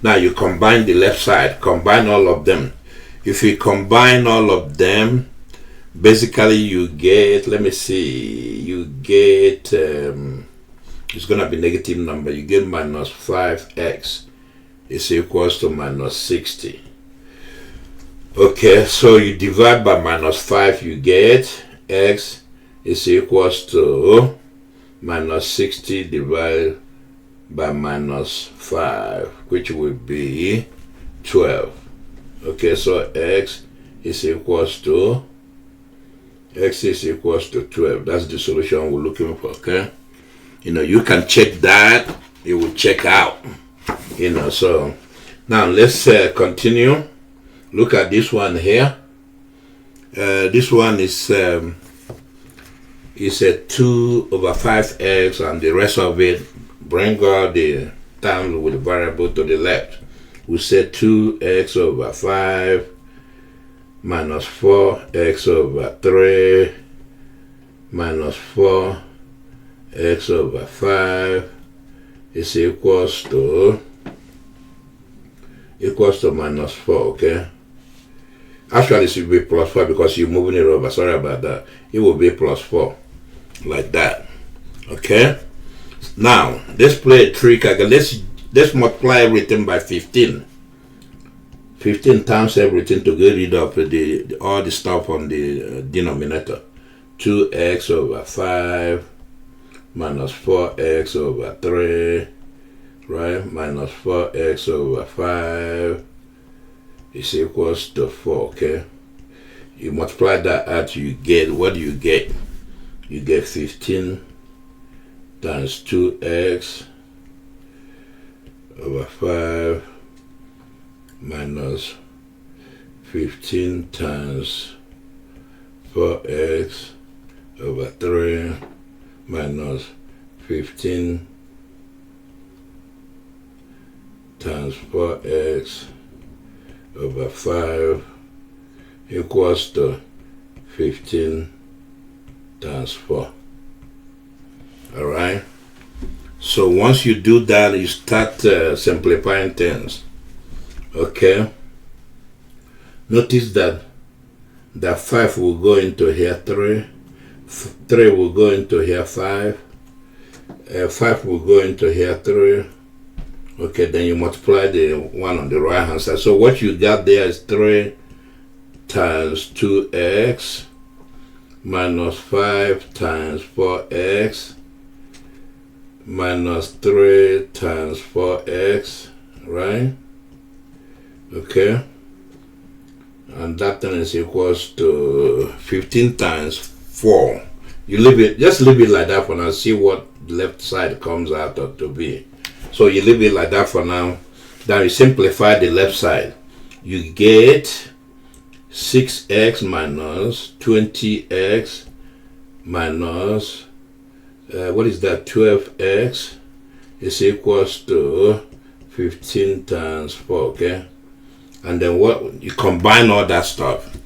Speaker 1: Now you combine the left side, combine all of them. If you combine all of them, basically you get, let me see, you get, it's going to be negative number, you get minus 5x is equals to minus 60. Okay, so you divide by minus 5, you get x is equals to minus 60 divided by minus 5, which will be 12. Okay, so x is equals to 12. That's the solution we're looking for, okay? You can check that, it will check out. So now let's continue. Look at this one here. This one is a 2 over 5x, and the rest of it, bring all the terms with the variable to the left. We say 2x over 5 minus 4x over 3 minus 4x over 5 is equals to minus 4, okay? Actually, it should be plus 4 because you're moving it over. Sorry about that. It will be plus 4, like that. Okay? Now, let's play a trick again. Let's multiply everything by 15. 15 times everything to get rid of all the stuff on the denominator. 2x over 5 minus 4x over 3, right? Minus 4x over 5 is equals to 4, okay? You multiply that out, you get, what do you get? You get 15 times 2x over 5 minus 15 times 4x over 3 minus 15 times 4x over 5 equals to 15 times 4. Alright? So once you do that, you start simplifying things. Okay? Notice that 5 will go into here 3, 3 will go into here 5, 5 will go into here 3. Okay, then you multiply the one on the right hand side. So what you got there is 3 times 2x minus 5 times 4x minus 3 times 4x, right? Okay, and that then is equals to 15 times 4. You leave it, just leave it like that for now. See what the left side comes out to be. So you leave it like that for now. Then you simplify the left side. You get 6x minus 20x minus what is that? 12x is equals to 15 times 4. Okay, and then what you combine all that stuff.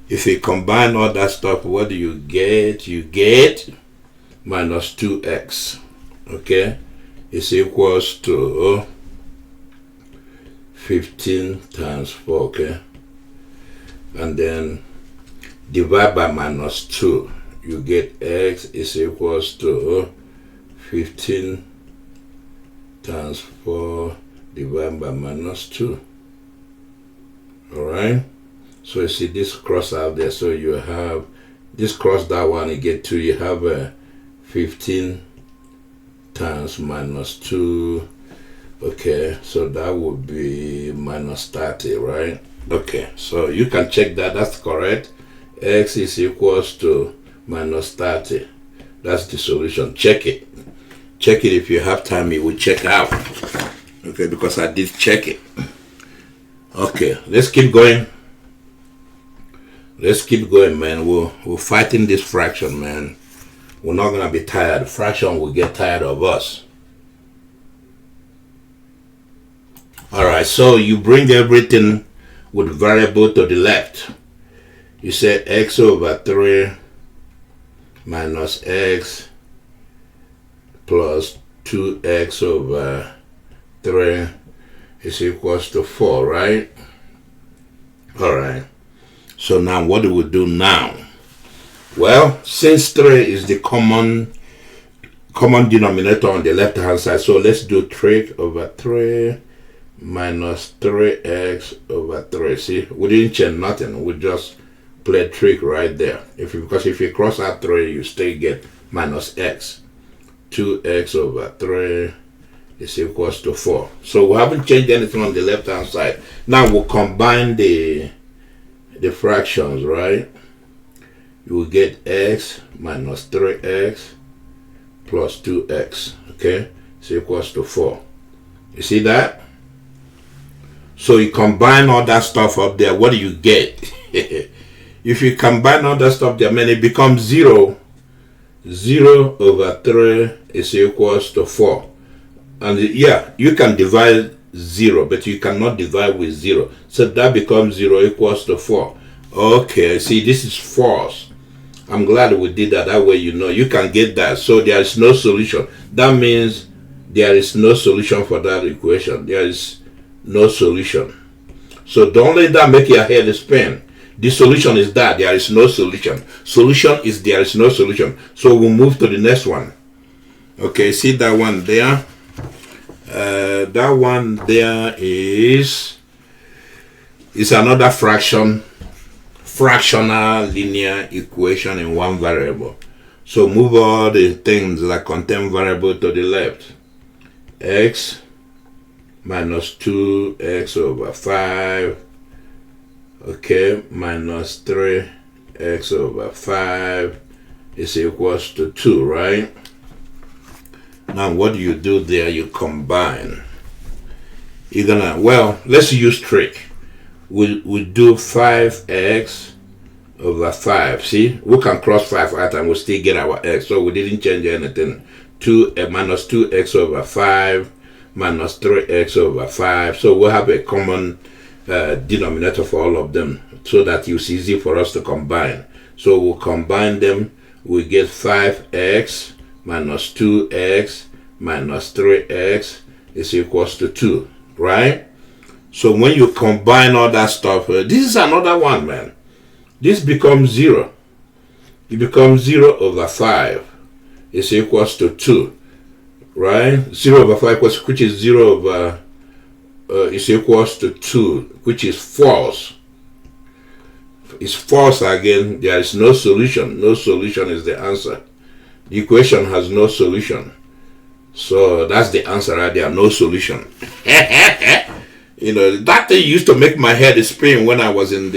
Speaker 1: If you combine all that stuff, what do you get? You get minus 2x. Okay, is equals to 15 times 4. Okay, and then divide by minus 2. You get x is equals to 15 times 4 divided by minus 2. Alright, so you see this cross out there, so you have this cross that one, you get 2. You have a 15 times minus 2. Okay, so that would be minus 30, right? Okay, so you can check that, that's correct. X is equals to minus 30. That's the solution. Check it. Check it if you have time. You will check out. Okay, because I did check it. Okay, let's keep going. Let's keep going, man. We're fighting this fraction, man. We're not gonna be tired. The fraction will get tired of us. Alright, so you bring everything with variable to the left. You say x over 3 minus x plus 2x over 3 is equals to 4, right? Alright. So now what do we do now? Well, since 3 is the common denominator on the left hand side, so let's do 3 over 3 minus 3x over 3. See, we didn't change nothing. We just played trick right there. Because if you cross out 3, you still get minus x. 2x over 3 is equals to 4. So we haven't changed anything on the left hand side. Now we'll combine the fractions, right? You will get x minus 3x plus 2x, okay? Is equals to 4. You see that? So you combine all that stuff up there, what do you get? If you combine all that stuff there, man, it becomes 0. 0 over 3 is equals to 4. And yeah, you can divide 0, but you cannot divide with 0. So that becomes 0 equals to 4. Okay, see, this is false. I'm glad we did that. That way you know. You can get that. So there is no solution. That means there is no solution for that equation. There is no solution. So don't let that make your head spin. The solution is that there is no solution. Solution is there is no solution. So we'll move to the next one. Okay, see that one there? That one there is another fractional linear equation in one variable. So move all the things that contain variable to the left. X minus 2x over 5, okay, minus 3x over 5 is equals to 2, right? Now what do you do there? You combine. You're gonna, well, let's use trick. We do 5x over 5. See, we can cross 5 out and we'll still get our x. So we didn't change anything. Minus 2x over 5 minus 3x over 5. So we'll have a common denominator for all of them so that it's easy for us to combine. So we'll combine them. We get 5x minus 2x minus 3x is equals to 2, right? So when you combine all that stuff, this is another one, man. This becomes 0. It becomes 0 over 5 is equals to 2, right? 0 over 5, which is 0 over, is equals to 2, which is false. It's false again. There is no solution. No solution is the answer. The equation has no solution. So that's the answer right there. No solution. You know, that thing used to make my head spin when I was in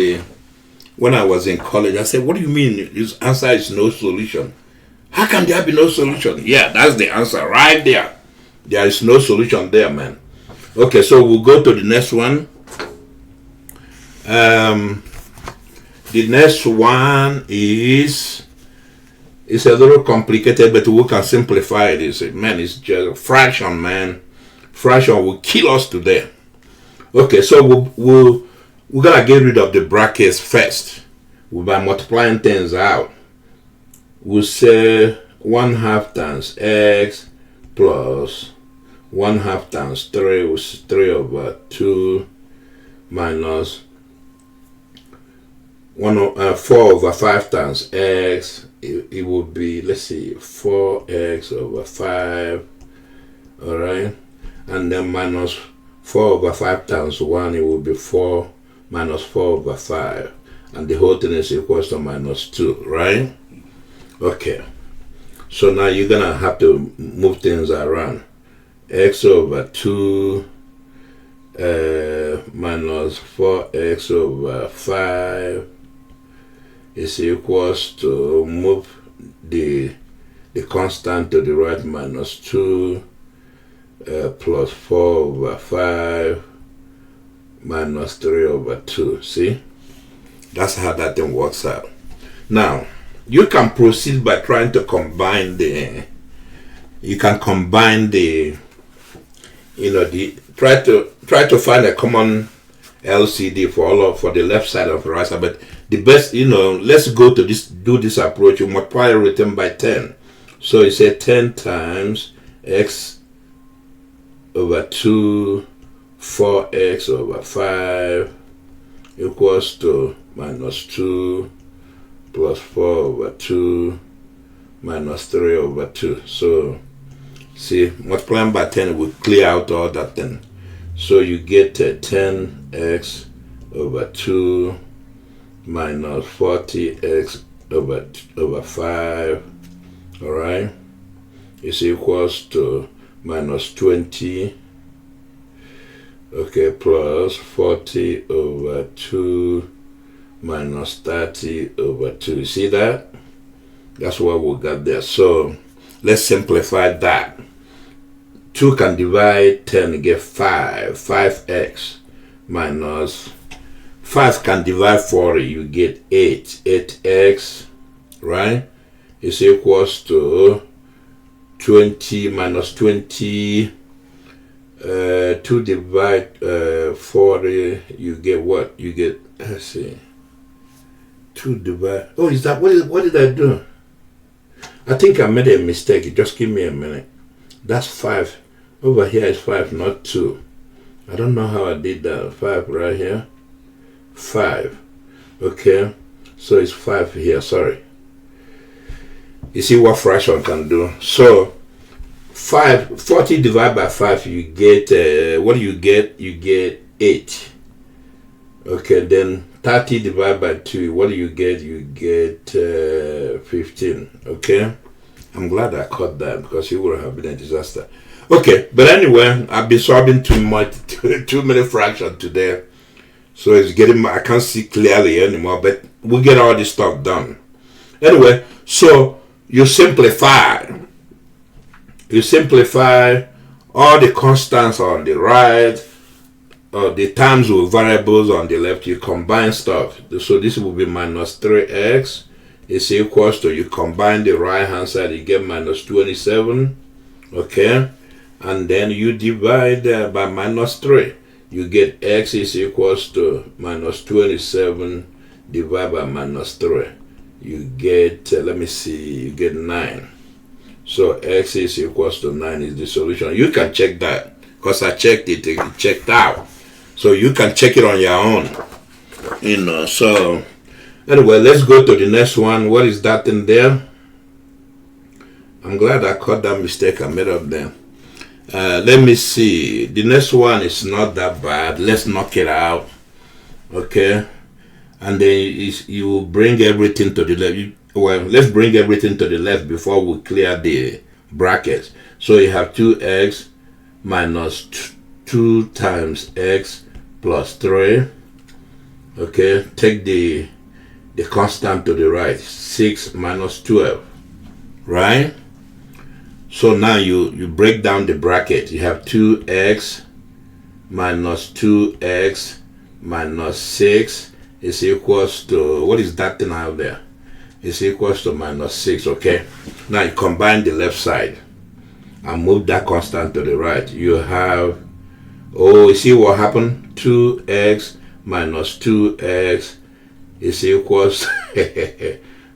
Speaker 1: college. I said, what do you mean his answer is no solution? How can there be no solution? Yeah, that's the answer right there. There is no solution there, man. Okay, so we'll go to the next one. The next one is a little complicated, but we can simplify it. Man, it's just a fraction, man. Fraction will kill us today. Okay, so we're gonna get rid of the brackets first. By multiplying things out. We'll say 1/2 times x plus 1/2 times 3, which is 3 over 2 minus 4 over 5 times x. It would be, let's see, 4x over 5, all right, and then minus 4 over 5 times 1, it will be 4 minus 4 over 5, and the whole thing is equals to minus 2, right? Okay, so now you're gonna have to move things around. X over 2 minus 4x over 5 is equals to move the the constant to the right minus 2 plus 4 over 5 minus 3 over 2. See? That's how that thing works out. Now, you can proceed by trying to combine the, try to find a common LCD for the left side of the right side. But the best, let's go to do this approach. You multiply everything by 10. So you say 10 times x over 2, 4x over 5 equals to minus 2 plus 4 over 2 minus 3 over 2. So, see, multiplying by 10 will clear out all that thing. So you get 10x over 2 minus 40x over 5. All right, is equals to minus 20. Okay, plus 40 over 2 minus 30 over 2. You see that? That's what we got there. So let's simplify that. 2 can divide 10 and get 5. 5x minus 5 can divide 40. You get 8. 8x, right? Is equals to 20 minus 20. 2 divide 40. You get what? You get, let's see. 2 divide. Oh, is that what did I do? I think I made a mistake. Just give me a minute. That's 5. Over here is 5, not 2. I don't know how I did that. 5 right here. 5. Okay. So it's 5 here. Sorry. You see what fraction can do? So 40 divided by 5, you get, what do you get? You get 8. Okay, then 30 divided by 2, what do you get? You get 15. Okay, I'm glad I caught that because it would have been a disaster. Okay, but anyway, I've been solving too many fractions today, so it's getting, I can't see clearly anymore, but we'll get all this stuff done. Anyway, so you simplify all the constants on the right, or the terms with variables on the left. You combine stuff. So this will be minus 3x is equals to, you combine the right hand side, you get minus 27. Okay, and then you divide by minus 3. You get x is equals to minus 27 divided by minus 3. You get, let me see, you get 9. So x is equals to 9 is the solution. You can check that because I checked it, it checked out. So you can check it on your own. So anyway, let's go to the next one. What is that in there? I'm glad I caught that mistake I made up there. Let me see. The next one is not that bad. Let's knock it out. Okay. And then you will bring everything to the left. Well, let's bring everything to the left before we clear the brackets. So you have 2x minus 2 times x plus 3. Okay, take the constant to the right, 6 minus 12, right? So now you break down the bracket. You have 2x minus 2x minus 6 is equals to, what is that thing out there? It's equals to minus 6, okay? Now you combine the left side and move that constant to the right. You have, oh, you see what happened? 2x minus 2x is equals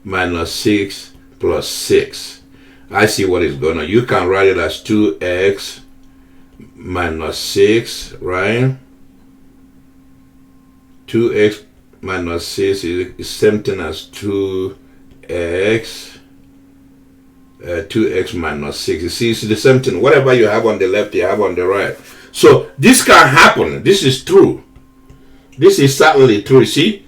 Speaker 1: minus 6 plus 6. I see what is going on. You can write it as 2x minus 6, right? 2x minus 6 is same thing as 2x 2x minus 6. You see, it's the same thing. Whatever you have on the left, you have on the right. So this can happen. This is true. This is certainly true. See,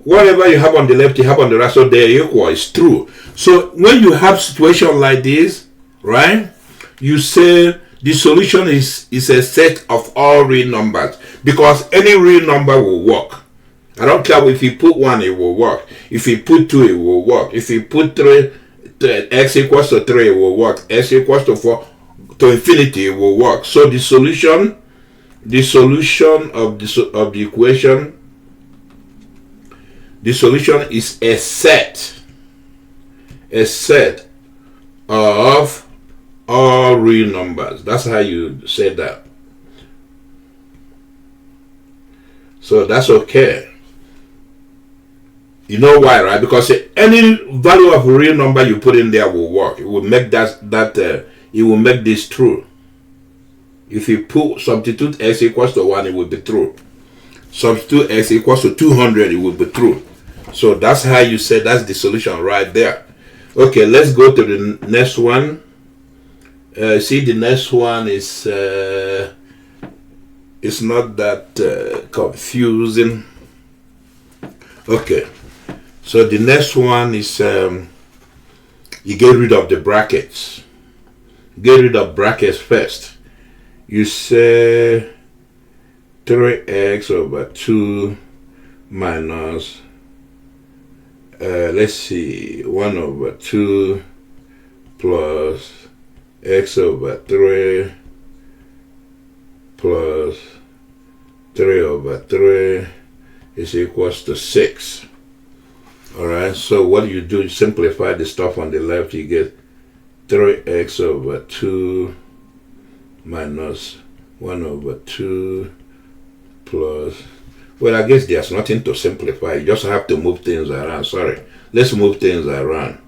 Speaker 1: whatever you have on the left, you have on the right. So they're equal. It's true. So when you have situation like this, right, you say the solution is a set of all real numbers, because any real number will work. I don't care if you put 1, it will work. If you put 2, it will work. If you put 3 x equals to 3 will work. X equals to 4 to infinity will work. So the solution of the equation, the solution is a set of all real numbers. That's how you say that. So that's okay. You know why, right? Because any value of a real number you put in there will work. It will make it will make this true. If you substitute x equals to 1, it will be true. Substitute x equals to 200, it will be true. So that's how you say that's the solution right there. Okay, let's go to the next one. See, the next one is it's not that confusing. Okay, so the next one is you get rid of the brackets. Get rid of brackets first. You say 3x over 2 minus let's see, 1 over 2 plus x over 3 plus 3 over 3 is equals to 6. Alright, so what you do, you simplify the stuff on the left. You get 3x over 2 minus 1 over 2 plus, well, I guess there's nothing to simplify. You just have to move things around. Sorry, let's move things around.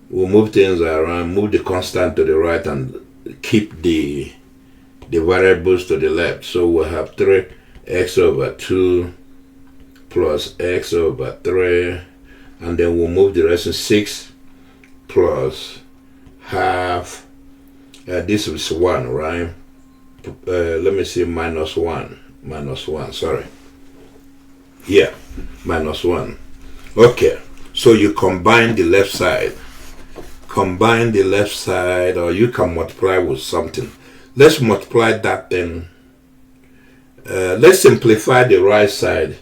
Speaker 1: We'll move things around, move the constant to the right and keep the variables to the left. So we'll have 3x over 2 plus x over 3, and then we'll move the rest in 6 plus half. This is 1, right? Let me see, minus 1, sorry. Yeah, minus 1. Okay, so you combine the left side. Combine the left side, or you can multiply with something. Let's multiply that then. Let's simplify the right side.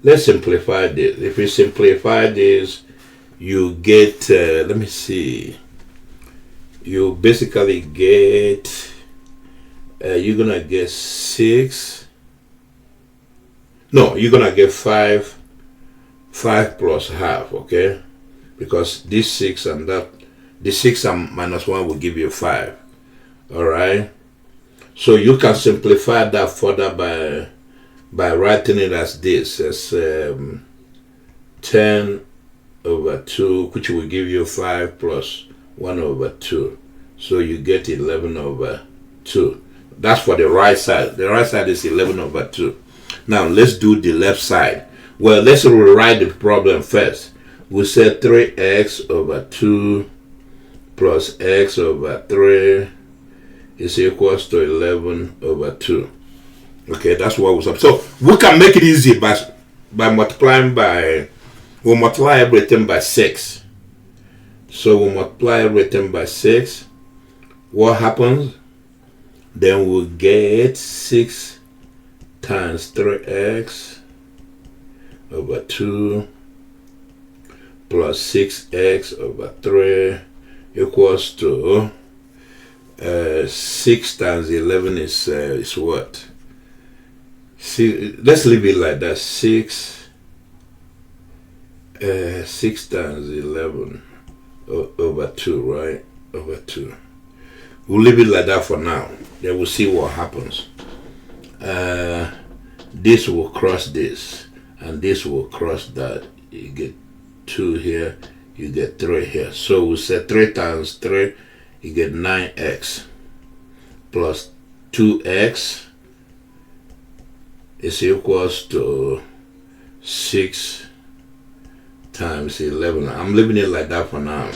Speaker 1: Let's simplify this. If we simplify this, you get, let me see. You basically get, you're gonna get 6. No, you're gonna get 5 plus half, okay? Because this 6 and that, the 6 and minus 1 will give you 5. Alright? So you can simplify that further by writing it as this, as 10 over 2, which will give you 5 plus 1 over 2. So you get 11 over 2. That's for the right side. The right side is 11 over 2. Now let's do the left side. Well, let's rewrite the problem first. We said 3x over 2 plus x over 3 is equals to 11 over 2. Okay, that's what was up. So we can make it easy by multiplying by, we'll multiply everything by 6. So we'll multiply everything by 6. What happens? Then we'll get 6 times 3x over 2 plus 6x over 3 equals to 6 times 11 is what? See, let's leave it like that. 6 times 11 over 2, right? Over 2. We'll leave it like that for now. Then we'll see what happens. This will cross this, and this will cross that. You get 2 here, you get 3 here. So we say 3 times 3, you get 9x plus 2x is equals to 6 times 11. I'm leaving it like that for now.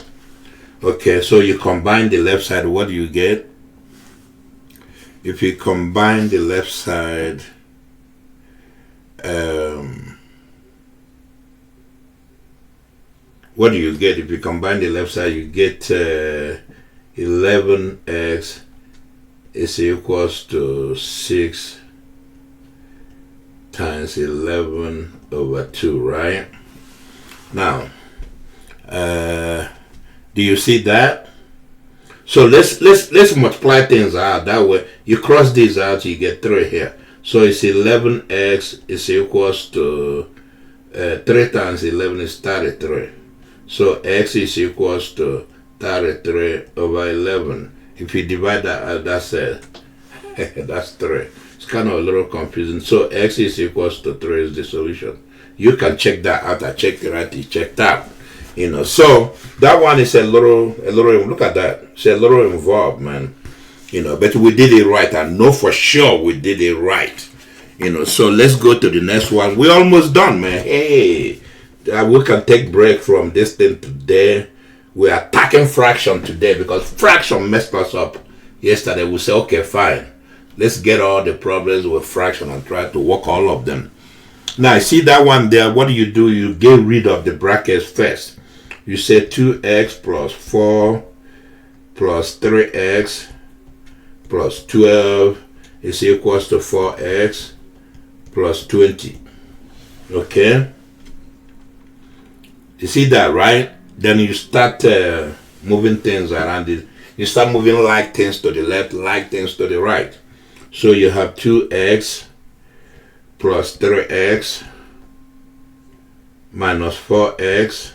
Speaker 1: Okay, so you combine the left side, what do you get? If you combine the left side, what do you get? If you combine the left side, you get 11x is equals to 6 times 11 over 2, right? Now, the Do you see that? So let's multiply things out that way. You cross these out, you get 3 here. So it's 11x is equals to 3 times 11 is 33. So x is equals to 33 over 11. If you divide that out, that's that's 3. It's kind of a little confusing. So x is equals to 3 is the solution. You can check that out. I checked it out. You checked out. You know, so that one is a little. Look at that. It's a little involved, man. You know, but we did it right. I know for sure we did it right. You know, so let's go to the next one. We're almost done, man. Hey, we can take break from this thing today. We're attacking fraction today because fraction messed us up yesterday. We say, okay, fine. Let's get all the problems with fraction and try to work all of them. Now, I see that one there. What do? You get rid of the brackets first. You say 2x plus 4 plus 3x plus 12 is equals to 4x plus 20. Okay? You see that, right? Then you start moving things around it. You start moving like things to the left, like things to the right. So you have 2x plus 3x minus 4x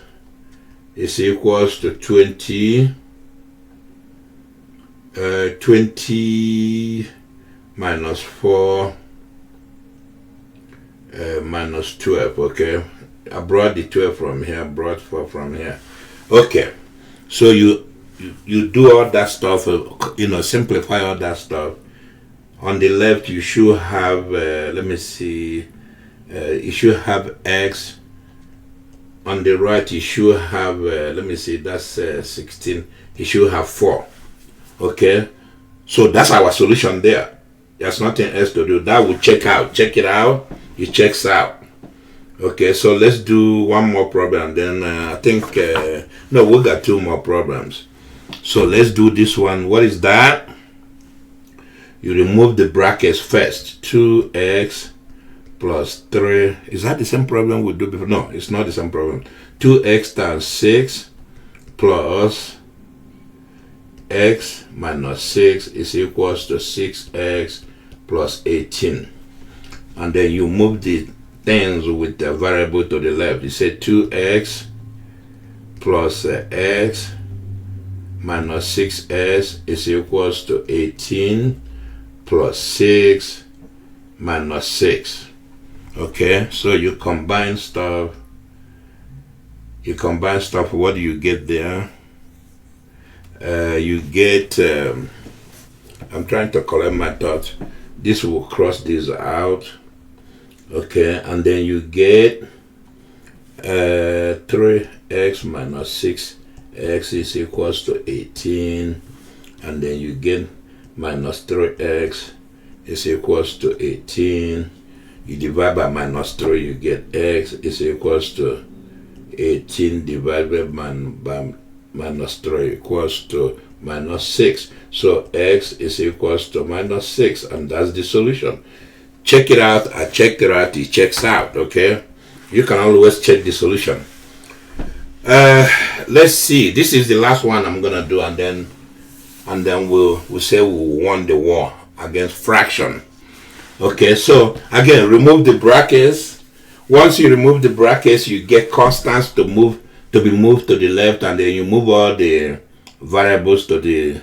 Speaker 1: is equals to 20. 20 minus 4 minus 12. Okay, I brought the 12 from here, brought 4 from here. Okay, so you do all that stuff, you know, simplify all that stuff. On the left you should have let me see, you should have x. On the right you should have let me see, that's 16. You should have 4. Okay, so that's our solution there. There's nothing else to do. That will check out. Check it out. It checks out. Okay, so let's do one more problem. Then I think no, we got 2 more problems. So let's do this one. What is that? You remove the brackets first. 2x plus 3. Is that the same problem we do before? No, it's not the same problem. 2x times 6 plus x minus 6 is equals to 6x plus 18. And then you move the things with the variable to the left. You say 2x plus x minus 6s is equals to 18 plus 6 minus 6. Okay, so you combine stuff. What do you get there? You get, I'm trying to collect my thoughts. This will cross this out. Okay, and then you get 3x minus 6x is equals to 18. And then you get minus 3x is equals to 18. You divide by minus 3, you get x is equals to 18 divided by minus 3 equals to minus 6. So x is equals to minus 6, and that's the solution. Check it out. I checked it out. It checks out. Okay, you can always check the solution. Let's see. This is the last one I'm gonna do, and then we'll say we won the war against fraction. Okay, so again, remove the brackets. Once you remove the brackets, you get constants to be moved to the left, and then you move all the variables to the,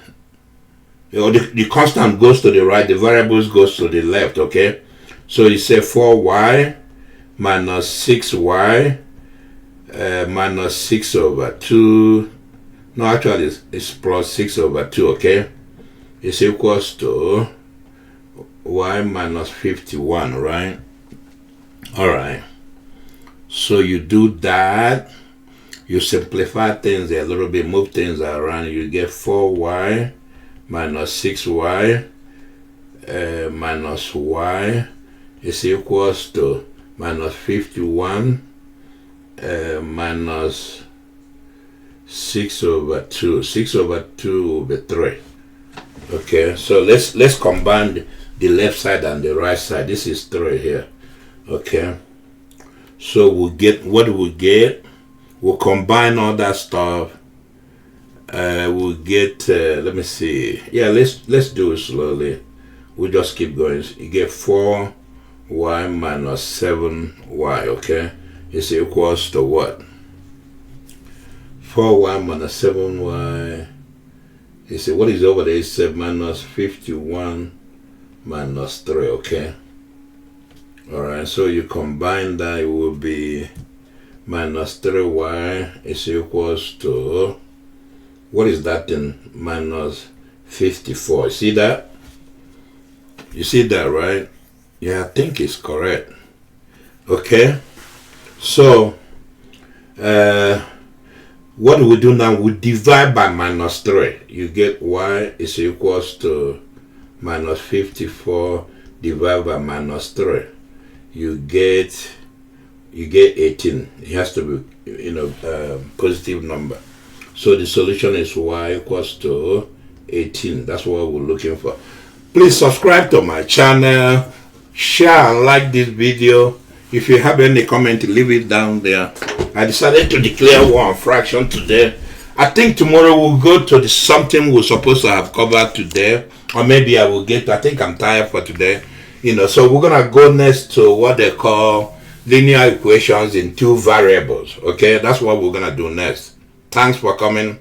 Speaker 1: the constant goes to the right, the variables goes to the left. Okay, so you say 4y minus 6y minus 6 over 2. No, actually it's plus 6 over 2. Okay, it's equals to y minus 51, right? All right, so you do that. You simplify things a little bit, move things around. You get 4y minus 6y minus y is equals to minus 51 minus 6 over 2. 6 over 2 will be 3. Okay, so let's combine the left side and the right side. This is 3 here. Okay, so we'll get, what do we get? We'll combine all that stuff. we'll get, let me see. Yeah, let's do it slowly. We'll just keep going. You get 4y minus 7y, okay? Is equals to what? 4y minus 7y. You see, what is over there is minus 51 minus 3, okay? Alright, so you combine that, it will be minus 3y is equals to, what is that then? Minus 54. See that? You see that, right? Yeah, I think it's correct. Okay? So, what do we do now? We divide by minus 3. You get y is equals to minus 54 divided by minus 3. You get 18. It has to be, positive number. So the solution is y equals to 18. That's what we're looking for. Please subscribe to my channel, share and like this video. If you have any comment, leave it down there. I decided to declare war on fraction today. I think tomorrow we'll go to something we're supposed to have covered today, or maybe I think I'm tired for today. So we're gonna go next to what they call linear equations in 2 variables. Okay, that's what we're gonna do next. Thanks for coming.